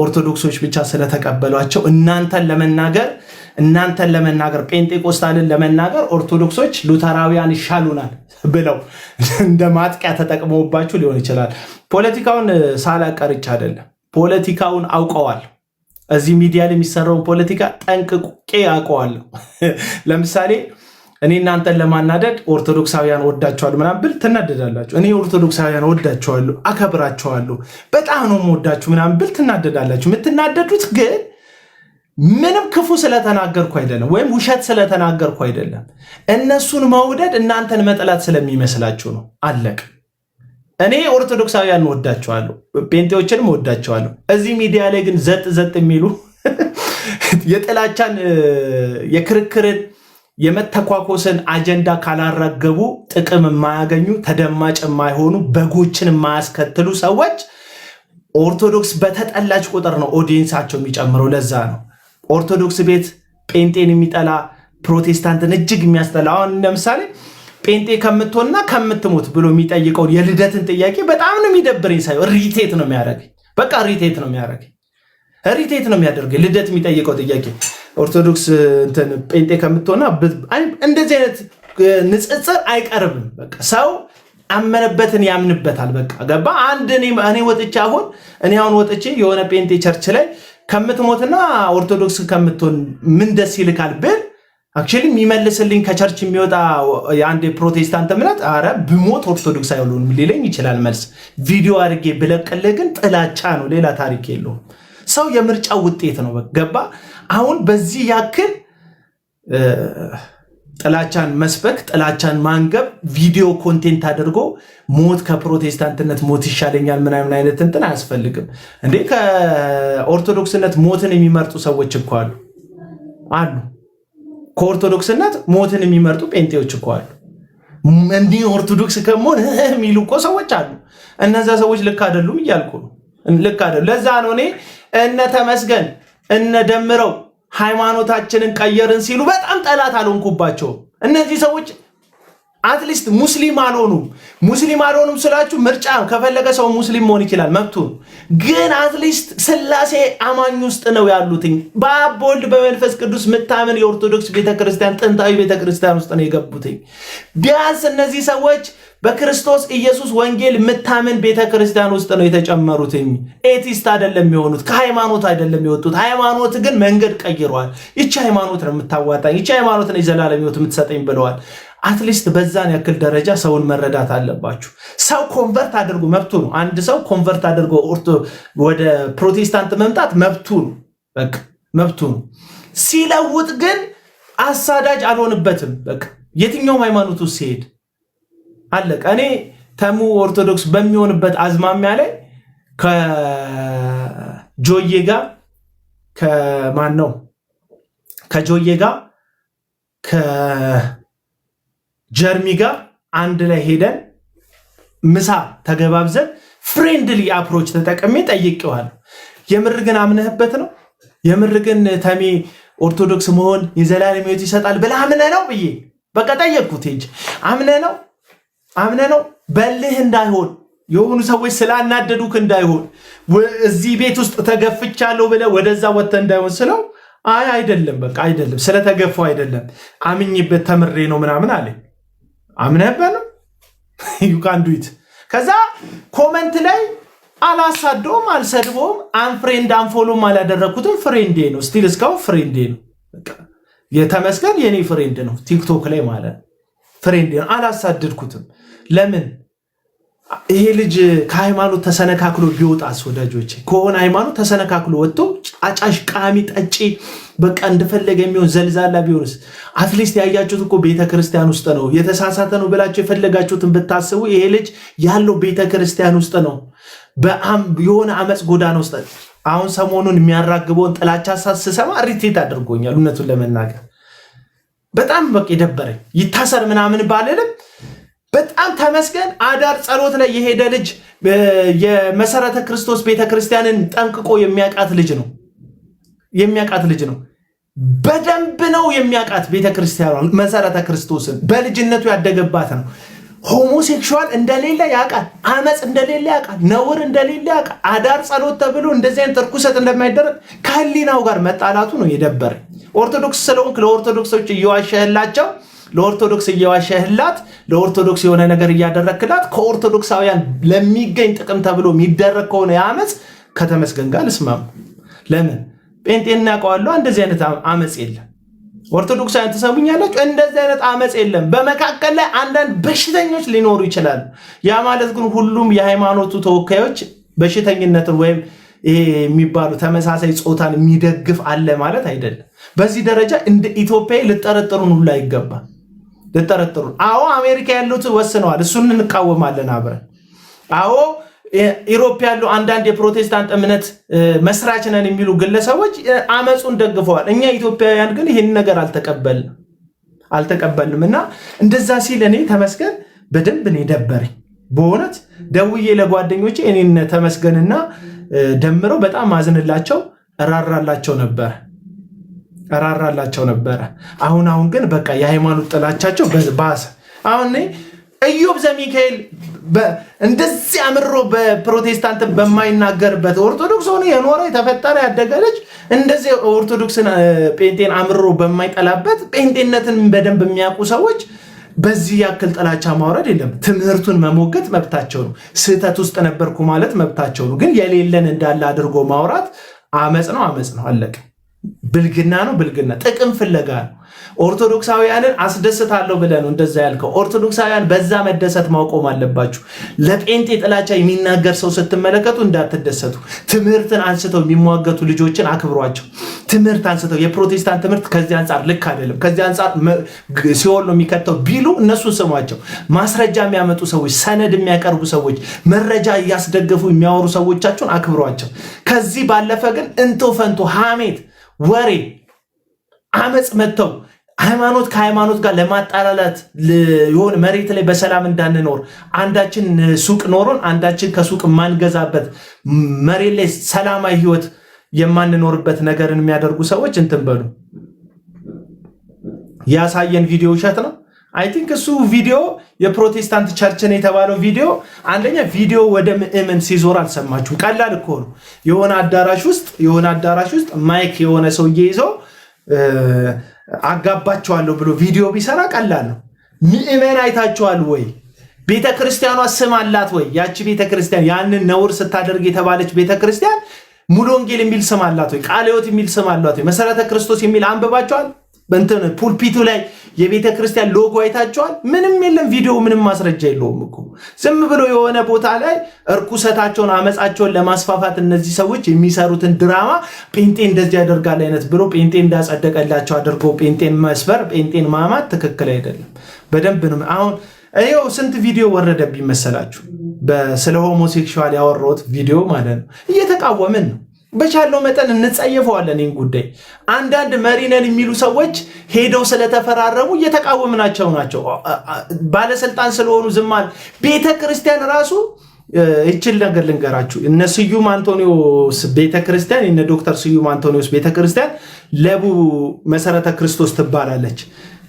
ኦርቶዶክሶች ብቻ ስለተቀበሏቸው እናንተን ለመናገር ጴንጤቆስታልን ለመናገር ኦርቶዶክሶች ሉተራውያን ይሻሉናል ብለው እንደ ማጥቂያ ተጠቅመውባችሁ ሊሆን ይችላል። ፖለቲካውን ሳላቀርጭ አይደለም፣ ፖለቲካውን አውቀዋል። እዚህ ሚዲያ ላይ የሚሰራውን ፖለቲካ ጠንቅቄ አውቀዋለሁ። ለምሳሌ እኔ እናንተን ለማናደድ ኦርቶዶክሳውያን ወዳቸዋለሁ ምናምን ብል ትናደዳላችሁ። እኔ ኦርቶዶክሳውያን ወዳቸዋለሁ፣ አከብራቸዋለሁ፣ በጣም ነው የምወዳችሁ ምናምን ብል ትናደዳላችሁ። የምትናደዱት ግን ምንም ክፉ ስለተናገርኩ አይደለም ወይም ውሸት ስለተናገርኩ አይደለም። እነሱን መውደድ እናንተን መጥላት ስለሚመስላችሁ ነው። አለቅ። እኔ ኦርቶዶክሳውያን ወዳቸዋለሁ፣ ጴንጤዎችንም ወዳቸዋለሁ። እዚህ ሚዲያ ላይ ግን ዘጥ የሚሉ የጥላቻን የክርክርን የመተኳኮስን አጀንዳ ካላረገቡ ጥቅም የማያገኙ ተደማጭ የማይሆኑ በጎችን የማያስከትሉ ሰዎች ኦርቶዶክስ በተጠላች ቁጥር ነው ኦዲየንሳቸው የሚጨምረው። ለዛ ነው ኦርቶዶክስ ቤት ጴንጤን የሚጠላ ፕሮቴስታንትን እጅግ የሚያስጠላ። አሁን ለምሳሌ ጴንጤ ከምትሆንና ከምትሞት ብሎ የሚጠይቀውን የልደትን ጥያቄ በጣም ነው የሚደብረኝ ሳይሆን ሪቴት ነው የሚያደርገኝ። በቃ ሪቴት ነው የሚያደርገኝ፣ ሪቴት ነው የሚያደርገኝ ልደት የሚጠይቀው ጥያቄ። ኦርቶዶክስ እንትን ጴንጤ ከምትሆንና እንደዚህ አይነት ንጽጽር አይቀርብም። በቃ ሰው አመነበትን ያምንበታል። በቃ ገባ። አንድ እኔ ወጥቼ የሆነ ጴንጤ ቸርች ላይ ከምትሞትና ኦርቶዶክስ ከምትሆን ምን ደስ ይልካል ብል አክቹሊ የሚመልስልኝ ከቸርች የሚወጣ የአንድ ፕሮቴስታንት እምነት አረ ብሞት ኦርቶዶክስ አይሆንም ሊለኝ ይችላል። መልስ ቪዲዮ አድርጌ ብለቅልህ ግን ጥላቻ ነው፣ ሌላ ታሪክ የለውም። ሰው የምርጫው ውጤት ነው። ገባ። አሁን በዚህ ያክል ጥላቻን መስበክ፣ ጥላቻን ማንገብ፣ ቪዲዮ ኮንቴንት አድርጎ ሞት ከፕሮቴስታንትነት ሞት ይሻለኛል ምናምን አይነት እንትን አያስፈልግም እንዴ። ከኦርቶዶክስነት ሞትን የሚመርጡ ሰዎች እኮ አሉ። ከኦርቶዶክስነት ሞትን የሚመርጡ ጴንጤዎች እኮ አሉ። እንዲህ ኦርቶዶክስ ከመሆን የሚሉ እኮ ሰዎች አሉ። እነዛ ሰዎች ልክ አይደሉም እያልኩ ነው። ልክ አይደሉም። ለዛ ነው እኔ እነ ተመስገን እነ ደምረው ሃይማኖታችንን ቀየርን ሲሉ በጣም ጠላት አልሆንኩባቸውም። እነዚህ ሰዎች አትሊስት ሙስሊም አልሆኑም ስላችሁ ምርጫ ነው። ከፈለገ ሰው ሙስሊም መሆን ይችላል፣ መብቱ ነው። ግን አትሊስት ስላሴ አማኝ ውስጥ ነው ያሉትኝ። በአብ በወልድ በመንፈስ ቅዱስ ምታምን የኦርቶዶክስ ቤተክርስቲያን ጥንታዊ ቤተክርስቲያን ውስጥ ነው የገቡትኝ። ቢያንስ እነዚህ ሰዎች በክርስቶስ ኢየሱስ ወንጌል ምታምን ቤተክርስቲያን ውስጥ ነው የተጨመሩትኝ። ኤቲስት አይደለም የሆኑት፣ ከሃይማኖት አይደለም የወጡት። ሃይማኖት ግን መንገድ ቀይረዋል። ይቺ ሃይማኖት ነው የምታዋጣኝ፣ ይቺ ሃይማኖት ነው የዘላለም ሕይወት የምትሰጠኝ ብለዋል። አትሊስት በዛን ያክል ደረጃ ሰውን መረዳት አለባችሁ። ሰው ኮንቨርት አድርጎ መብቱ ነው። አንድ ሰው ኮንቨርት አድርጎ ወደ ፕሮቴስታንት መምጣት መብቱ ነው፣ በቃ መብቱ ነው። ሲለውጥ ግን አሳዳጅ አልሆንበትም። በቃ የትኛውም ሃይማኖት ውስጥ ሲሄድ አለቀ። እኔ ተሙ ኦርቶዶክስ በሚሆንበት አዝማሚያ ላይ ከጆዬ ጋር ጀርሚ ጋር አንድ ላይ ሄደን ምሳ ተገባብዘን ፍሬንድሊ አፕሮች ተጠቅሜ ጠይቄዋለሁ። የምር ግን አምነህበት ነው? የምር ግን ተሜ ኦርቶዶክስ መሆን የዘላለም ሕይወት ይሰጣል ብለህ አምነህ ነው ብዬ በቃ ጠየቅኩት እንጂ አምነህ ነው በልህ እንዳይሆን የሆኑ ሰዎች ስላናደዱክ እንዳይሆን እዚህ ቤት ውስጥ ተገፍቻለሁ ብለህ ወደዛ ወጥተህ እንዳይሆን ስለው አይደለም፣ በቃ አይደለም፣ ስለተገፋው አይደለም፣ አምኜበት ተምሬ ነው ምናምን አለ። አምነህበት ነው you can do it። ከዛ ኮመንት ላይ አላሳደውም፣ አልሰድቦም፣ አንፍሬንድ አንፎሎም አላደረኩትም። ፍሬንዴ ነው፣ ስቲል እስካሁን ፍሬንዴ ነው። በቃ የተመስገን የኔ ፍሬንድ ነው። ቲክቶክ ላይ ማለት ፍሬንዴ ነው። አላሳደድኩትም። ለምን ይሄ ልጅ ከሃይማኖት ተሰነካክሎ ቢወጣስ? ወዳጆቼ ከሆነ ሃይማኖት ተሰነካክሎ ወጥቶ አጫሽ፣ ቃሚ፣ ጠጪ በቃ እንደፈለገ የሚሆን ዘልዛላ ቢሆንስ? አትሊስት ያያችሁት እኮ ቤተክርስቲያን ውስጥ ነው። የተሳሳተ ነው ብላችሁ የፈለጋችሁትን ብታስቡ ይሄ ልጅ ያለው ቤተክርስቲያን ውስጥ ነው። የሆነ አመፅ ጎዳና ውስጥ። አሁን ሰሞኑን የሚያራግበውን ጥላቻ ስሰማ ሪቴት አድርጎኛል። እውነቱን ለመናገር በጣም በቃ የደበረኝ ይታሰር ምናምን ባልልም በጣም ተመስገን አዳር ጸሎት ላይ የሄደ ልጅ የመሰረተ ክርስቶስ ቤተክርስቲያንን ጠንቅቆ የሚያቃት ልጅ ነው። በደንብ ነው የሚያቃት ቤተክርስቲያኗን መሰረተ ክርስቶስን በልጅነቱ ያደገባት ነው። ሆሞሴክሹዋል እንደሌለ ያቃል፣ አመፅ እንደሌለ ያቃል፣ ነውር እንደሌለ ያቃል። አዳር ጸሎት ተብሎ እንደዚህ አይነት ርኩሰት እንደማይደረግ ከህሊናው ጋር መጣላቱ ነው የደበረኝ። ኦርቶዶክስ ስለሆንክ ለኦርቶዶክሶች እየዋሸህላቸው ለኦርቶዶክስ እየዋሸህላት ለኦርቶዶክስ የሆነ ነገር እያደረክላት ከኦርቶዶክሳውያን ለሚገኝ ጥቅም ተብሎ የሚደረግ ከሆነ የአመፅ ከተመስገን ጋር ልስማም። ለምን ጴንጤን እናውቀዋለሁ። እንደዚህ አይነት አመፅ የለም። ኦርቶዶክሳውያን ትሰሙኛላችሁ? እንደዚህ አይነት አመፅ የለም። በመካከል ላይ አንዳንድ በሽተኞች ሊኖሩ ይችላሉ። ያ ማለት ግን ሁሉም የሃይማኖቱ ተወካዮች በሽተኝነትን ወይም የሚባሉ ተመሳሳይ ጾታን የሚደግፍ አለ ማለት አይደለም። በዚህ ደረጃ እንደ ኢትዮጵያ ልጠረጥሩን ሁሉ አይገባም። ልጠረጥሩን። አዎ አሜሪካ ያሉት ወስነዋል፣ እሱን እንቃወማለን አብረን። አዎ ኢሮፕ ያሉ አንዳንድ የፕሮቴስታንት እምነት መስራች ነን የሚሉ ግለሰቦች አመፁን ደግፈዋል። እኛ ኢትዮጵያውያን ግን ይህን ነገር አልተቀበልንም እና እንደዛ ሲል እኔ ተመስገን በደንብ ነው ደበረኝ። በእውነት ደውዬ ለጓደኞቼ እኔን ተመስገንና ደምረው በጣም አዝንላቸው እራራላቸው ነበረ። አሁን ግን በቃ የሃይማኖት ጥላቻቸው ባሰ። አሁን ኢዮብ ዘሚካኤል እንደዚህ አምሮ በፕሮቴስታንት በማይናገርበት ኦርቶዶክስ ሆኖ የኖረ የተፈጠረ ያደገ ልጅ እንደዚህ ኦርቶዶክስን ጴንጤን አምሮ በማይጠላበት ጴንጤነትን በደንብ የሚያውቁ ሰዎች በዚህ ያክል ጥላቻ ማውረድ የለም። ትምህርቱን መሞገት መብታቸው ነው። ስህተት ውስጥ ነበርኩ ማለት መብታቸው ነው። ግን የሌለን እንዳለ አድርጎ ማውራት አመፅ ነው። አለቀ። ብልግና ነው። ጥቅም ፍለጋ ነው። ኦርቶዶክሳውያንን አስደስታለሁ ብለህ ነው እንደዛ ያልከው። ኦርቶዶክሳውያን በዛ መደሰት ማቆም አለባችሁ። ለጴንጤ ጥላቻ የሚናገር ሰው ስትመለከቱ እንዳትደሰቱ። ትምህርትን አንስተው የሚሟገቱ ልጆችን አክብሯቸው። ትምህርት አንስተው የፕሮቴስታንት ትምህርት ከዚህ አንጻር ልክ አይደለም፣ ከዚህ አንጻር ሲኦል ነው የሚከተው ቢሉ እነሱን ስሟቸው። ማስረጃ የሚያመጡ ሰዎች፣ ሰነድ የሚያቀርቡ ሰዎች፣ መረጃ እያስደገፉ የሚያወሩ ሰዎቻችሁን አክብሯቸው። ከዚህ ባለፈ ግን እንቶ ፈንቶ ሐሜት፣ ወሬ፣ አመፅ መጥተው ሃይማኖት ከሃይማኖት ጋር ለማጣላላት የሆነ መሬት ላይ በሰላም እንዳንኖር አንዳችን ሱቅ ኖሮን አንዳችን ከሱቅ ማንገዛበት መሬት ላይ ሰላማዊ ህይወት የማንኖርበት ነገርን የሚያደርጉ ሰዎች እንትን በሉ። ያሳየን ቪዲዮ ውሸት ነው። አይ ቲንክ እሱ ቪዲዮ የፕሮቴስታንት ቸርችን የተባለው ቪዲዮ አንደኛ ቪዲዮ ወደ ምእመን ሲዞር አልሰማችሁም። ቀላል እኮ ነው። የሆነ አዳራሽ ውስጥ ማይክ የሆነ ሰውዬ ይዞ አጋባቸዋለሁ ብሎ ቪዲዮ ቢሰራ ቀላል ነው። ምእመን አይታቸዋል ወይ? ቤተክርስቲያኗ ስም አላት ወይ? ያቺ ቤተክርስቲያን ያንን ነውር ስታደርግ የተባለች ቤተክርስቲያን ሙሉ ወንጌል የሚል ስም አላት ወይ? ቃለ ሕይወት የሚል ስም አላት ወይ? መሰረተ ክርስቶስ የሚል አንብባቸዋል? እንትን ፑልፒቱ ላይ የቤተ ክርስቲያን ሎጎ አይታቸዋል? ምንም የለም። ቪዲዮ ምንም ማስረጃ የለውም እኮ። ዝም ብሎ የሆነ ቦታ ላይ እርኩሰታቸውን አመፃቸውን ለማስፋፋት እነዚህ ሰዎች የሚሰሩትን ድራማ ጴንጤ እንደዚህ ያደርጋል አይነት ብሎ ጴንጤ እንዳጸደቀላቸው አድርጎ ጴንጤን መስበር፣ ጴንጤን ማማት ትክክል አይደለም። በደንብ ነው። አሁን ይኸው ስንት ቪዲዮ ወረደብኝ መሰላችሁ? ስለ ሆሞሴክሹዋል ያወራሁት ቪዲዮ ማለት ነው። እየተቃወምን ነው። በቻለው መጠን እንጸየፈዋለን። ይህን ጉዳይ አንዳንድ መሪነን የሚሉ ሰዎች ሄደው ስለተፈራረሙ እየተቃወምናቸው ናቸው። ባለስልጣን ስለሆኑ ዝማል። ቤተክርስቲያን ራሱ ይችል ነገር ልንገራችሁ። እነ ስዩም አንቶኒዮስ ቤተክርስቲያን፣ እነ ዶክተር ስዩም አንቶኒዮስ ቤተክርስቲያን ለቡ መሰረተ ክርስቶስ ትባላለች።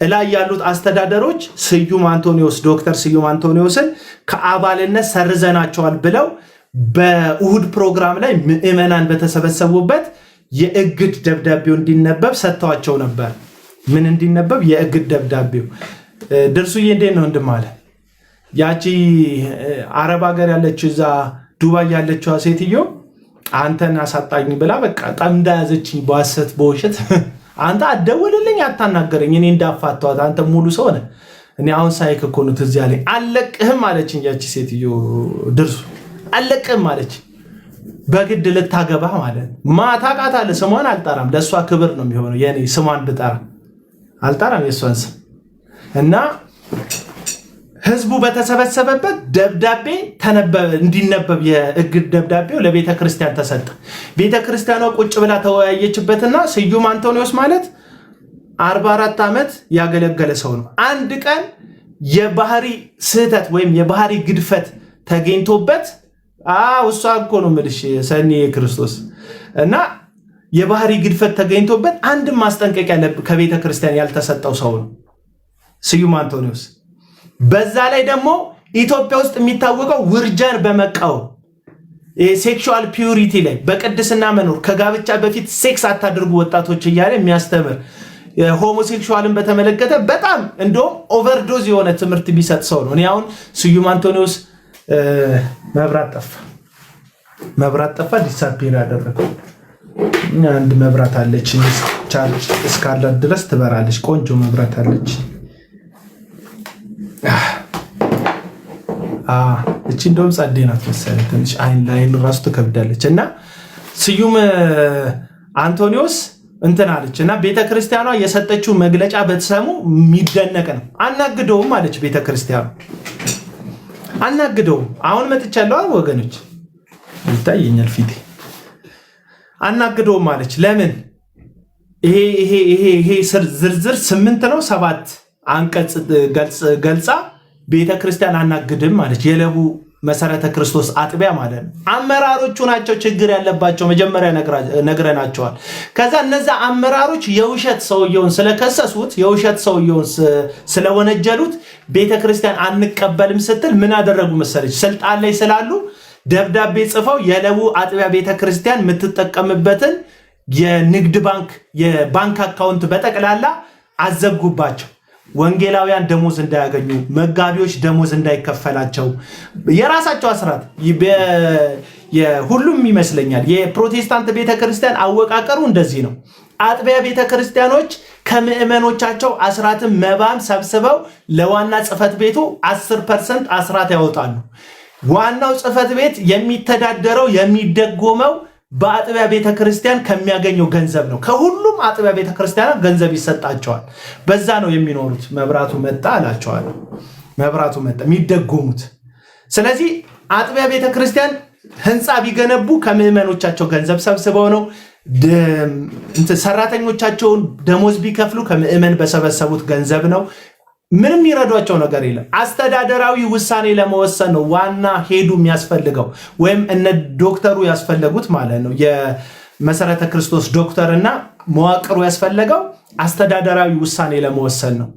እላይ ያሉት አስተዳደሮች ስዩም አንቶኒዮስ ዶክተር ስዩም አንቶኒዮስን ከአባልነት ሰርዘናቸዋል ብለው በእሁድ ፕሮግራም ላይ ምዕመናን በተሰበሰቡበት የእግድ ደብዳቤው እንዲነበብ ሰጥተዋቸው ነበር። ምን እንዲነበብ? የእግድ ደብዳቤው። ድርሱዬ እንዴት ነው እንድማለ? ያቺ አረብ ሀገር ያለችው እዛ ዱባይ ያለችው ሴትዮ አንተን አሳጣኝ ብላ በቃ ጠምዳ ያዘችኝ በሐሰት በውሸት። አንተ አትደውልልኝ፣ አታናገረኝ፣ እኔ እንዳፋተዋት አንተ ሙሉ ሰው ነህ። እኔ አሁን ሳይክ እኮ ነው ትዝ ያለኝ። አለቅህም አለችኝ ያቺ ሴትዮ ድርሱ አለቅም ማለች። በግድ ልታገባህ ማለት ማታ ቃታለ። ስሟን አልጠራም፣ ለእሷ ክብር ነው የሚሆነው። የኔ ስሟን ብጠራ አልጠራም የእሷን ስም። እና ህዝቡ በተሰበሰበበት ደብዳቤ እንዲነበብ የእግድ ደብዳቤው ለቤተ ክርስቲያን ተሰጠ። ቤተ ክርስቲያኗ ቁጭ ብላ ተወያየችበትና ስዩም አንቶኒዮስ ማለት 44 ዓመት ያገለገለ ሰው ነው። አንድ ቀን የባህሪ ስህተት ወይም የባህሪ ግድፈት ተገኝቶበት እሷ እኮ ነው የምልሽ ሰኒ ክርስቶስ እና የባህሪ ግድፈት ተገኝቶበት አንድም ማስጠንቀቂያ ከቤተ ክርስቲያን ያልተሰጠው ሰው ነው ስዩም አንቶኒዮስ። በዛ ላይ ደግሞ ኢትዮጵያ ውስጥ የሚታወቀው ውርጃን በመቃወም ሴክሹዋል ፒዩሪቲ ላይ በቅድስና መኖር፣ ከጋብቻ በፊት ሴክስ አታድርጉ ወጣቶች እያለ የሚያስተምር ሆሞሴክሹዋልን በተመለከተ በጣም እንደውም ኦቨርዶዝ የሆነ ትምህርት ቢሰጥ ሰው ነው። እኔ አሁን ስዩም አንቶኒዮስ መብራት ጠፋ ዲሳፒር ያደረገው አንድ መብራት አለች ቻርጅ እስካላት ድረስ ትበራለች። ቆንጆ መብራት አለች። እቺ እንደውም ጸዴ ናት መሰለኝ። ትንሽ አይን ራሱ ትከብዳለች። እና ስዩም አንቶኒዮስ እንትን አለች እና ቤተክርስቲያኗ የሰጠችው መግለጫ በተሰሙ የሚደነቅ ነው። አናግደውም አለች ቤተክርስቲያኗ፣ አናግደውም። አሁን መጥቻለሁ ወገኖች፣ ይታየኛል ፊቴ። አናግደውም አለች። ለምን? ይሄ ዝርዝር 8 ነው 7 አንቀጽ ገልጻ ቤተክርስቲያን አናግድም አለች። የለቡ መሰረተ ክርስቶስ አጥቢያ ማለት ነው። አመራሮቹ ናቸው ችግር ያለባቸው፣ መጀመሪያ ነግረናቸዋል። ከዛ እነዛ አመራሮች የውሸት ሰውየውን ስለከሰሱት፣ የውሸት ሰውየውን ስለወነጀሉት ቤተክርስቲያን አንቀበልም ስትል ምን አደረጉ መሰለች? ስልጣን ላይ ስላሉ ደብዳቤ ጽፈው የለቡ አጥቢያ ቤተክርስቲያን የምትጠቀምበትን የንግድ ባንክ የባንክ አካውንት በጠቅላላ አዘጉባቸው። ወንጌላውያን ደሞዝ እንዳያገኙ፣ መጋቢዎች ደሞዝ እንዳይከፈላቸው፣ የራሳቸው አስራት ሁሉም ይመስለኛል። የፕሮቴስታንት ቤተክርስቲያን አወቃቀሩ እንደዚህ ነው። አጥቢያ ቤተክርስቲያኖች ከምዕመኖቻቸው አስራትን መባም ሰብስበው ለዋና ጽሕፈት ቤቱ 10% አስራት ያወጣሉ። ዋናው ጽሕፈት ቤት የሚተዳደረው የሚደጎመው በአጥቢያ ቤተክርስቲያን ከሚያገኘው ገንዘብ ነው። ከሁሉም አጥቢያ ቤተክርስቲያን ገንዘብ ይሰጣቸዋል። በዛ ነው የሚኖሩት። መብራቱ መጣ አላቸዋለሁ። መብራቱ መጣ የሚደጎሙት። ስለዚህ አጥቢያ ቤተክርስቲያን ህንፃ ቢገነቡ ከምዕመኖቻቸው ገንዘብ ሰብስበው ነው። ሰራተኞቻቸውን ደሞዝ ቢከፍሉ ከምዕመን በሰበሰቡት ገንዘብ ነው። ምንም ይረዷቸው ነገር የለም። አስተዳደራዊ ውሳኔ ለመወሰን ነው ዋና ሄዱ የሚያስፈልገው፣ ወይም እነ ዶክተሩ ያስፈለጉት ማለት ነው። የመሰረተ ክርስቶስ ዶክተርና መዋቅሩ ያስፈለገው አስተዳደራዊ ውሳኔ ለመወሰን ነው።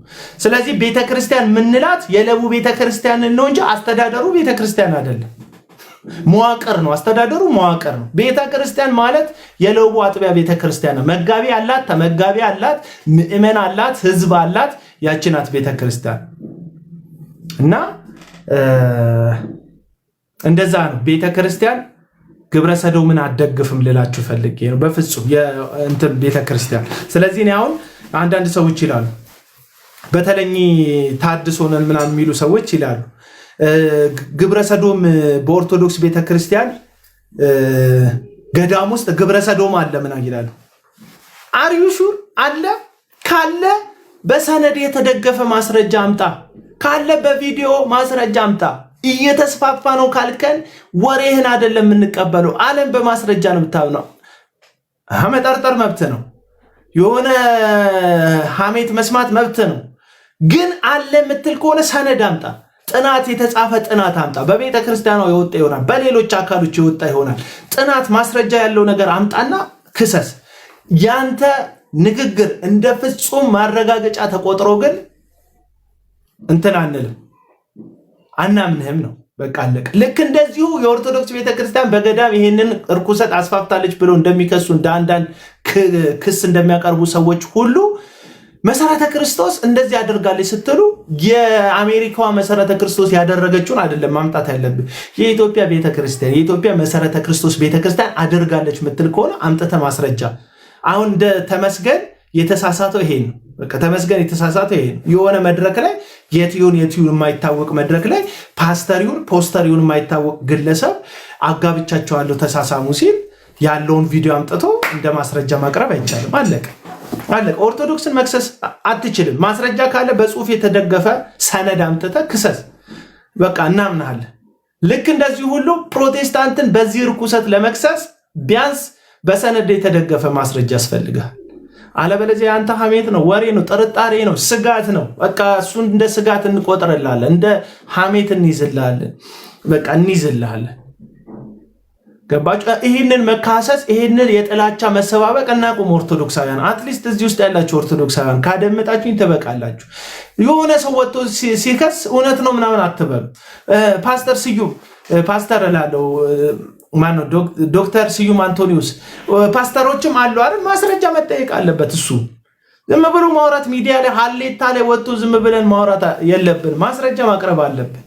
ስለዚህ ቤተክርስቲያን ምንላት የለቡ ቤተክርስቲያንን ነው እንጂ አስተዳደሩ ቤተክርስቲያን አይደለም። መዋቅር ነው። አስተዳደሩ መዋቅር ነው። ቤተክርስቲያን ማለት የለቡ አጥቢያ ቤተክርስቲያን ነው። መጋቢ አላት፣ ተመጋቢ አላት፣ ምዕመን አላት፣ ህዝብ አላት። ያችናት ቤተክርስቲያን እና እንደዛ ነው። ቤተክርስቲያን ግብረ ሰዶምን አደግፍም ልላችሁ ፈልጌ ነው። በፍጹም የእንትን ቤተክርስቲያን። ስለዚህ እኔ አሁን አንዳንድ ሰዎች ይላሉ፣ በተለይ ታድሶነን ምናምን የሚሉ ሰዎች ይላሉ ግብረ ሰዶም በኦርቶዶክስ ቤተክርስቲያን ገዳም ውስጥ ግብረ ሰዶም አለ ምናምን ይላሉ። አርዩሹር አለ ካለ በሰነድ የተደገፈ ማስረጃ አምጣ፣ ካለ በቪዲዮ ማስረጃ አምጣ። እየተስፋፋ ነው ካልከን ወሬህን አይደለም የምንቀበለው። ዓለም በማስረጃ ነው የምታምነው። መጠርጠር መብት ነው። የሆነ ሐሜት መስማት መብት ነው። ግን አለ የምትል ከሆነ ሰነድ አምጣ። ጥናት የተጻፈ ጥናት አምጣ። በቤተ ክርስቲያኗ የወጣ ይሆናል፣ በሌሎች አካሎች የወጣ ይሆናል። ጥናት ማስረጃ ያለው ነገር አምጣና ክሰስ። ያንተ ንግግር እንደ ፍጹም ማረጋገጫ ተቆጥሮ ግን እንትን አንልም፣ አናምንህም ነው። በቃ አለቀ። ልክ እንደዚሁ የኦርቶዶክስ ቤተክርስቲያን በገዳም ይሄንን እርኩሰት አስፋፍታለች ብለው እንደሚከሱ እንደ አንዳንድ ክስ እንደሚያቀርቡ ሰዎች ሁሉ መሰረተ ክርስቶስ እንደዚህ አድርጋለች ስትሉ የአሜሪካዋ መሰረተ ክርስቶስ ያደረገችውን አይደለም ማምጣት ያለብን። የኢትዮጵያ ቤተክርስቲያን የኢትዮጵያ መሰረተ ክርስቶስ ቤተክርስቲያን አድርጋለች ምትል ከሆነ አምጥተ ማስረጃ። አሁን እንደ ተመስገን የተሳሳተው ይሄ ነው። በቃ ተመስገን የተሳሳተው ይሄ ነው። የሆነ መድረክ ላይ የትዩን የማይታወቅ መድረክ ላይ ፖስተሪውን የማይታወቅ ግለሰብ አጋብቻቸዋለሁ ተሳሳሙ ሲል ያለውን ቪዲዮ አምጥቶ እንደ ማስረጃ ማቅረብ አይቻልም። አለቀ። ኦርቶዶክስን መክሰስ አትችልም። ማስረጃ ካለ በጽሁፍ የተደገፈ ሰነድ አምጥተህ ክሰስ። በቃ እናምናለን። ልክ እንደዚህ ሁሉ ፕሮቴስታንትን በዚህ ርኩሰት ለመክሰስ ቢያንስ በሰነድ የተደገፈ ማስረጃ ያስፈልጋል። አለበለዚያ ያንተ ሐሜት ነው፣ ወሬ ነው፣ ጥርጣሬ ነው፣ ስጋት ነው። በቃ እሱን እንደ ስጋት እንቆጥርልሃለን፣ እንደ ሐሜት እንይዝልሃለን። በቃ እንይዝልሃለን። ገባችሁ? ይህንን መካሰስ፣ ይህንን የጥላቻ መሰባበቅ እናቁም። ኦርቶዶክሳውያን አትሊስት እዚህ ውስጥ ያላችሁ ኦርቶዶክሳውያን ካደመጣችሁኝ ትበቃላችሁ። የሆነ ሰው ወጥቶ ሲከስ እውነት ነው ምናምን አትበሉ። ፓስተር ስዩም ፓስተር እላለሁ ማነው ዶክተር ስዩም አንቶኒዮስ ፓስተሮችም አሉ አይደል? ማስረጃ መጠየቅ አለበት። እሱ ዝም ብሎ ማውራት ሚዲያ ላይ ሀሌታ ላይ ወጥቶ ዝም ብለን ማውራት የለብን። ማስረጃ ማቅረብ አለብን።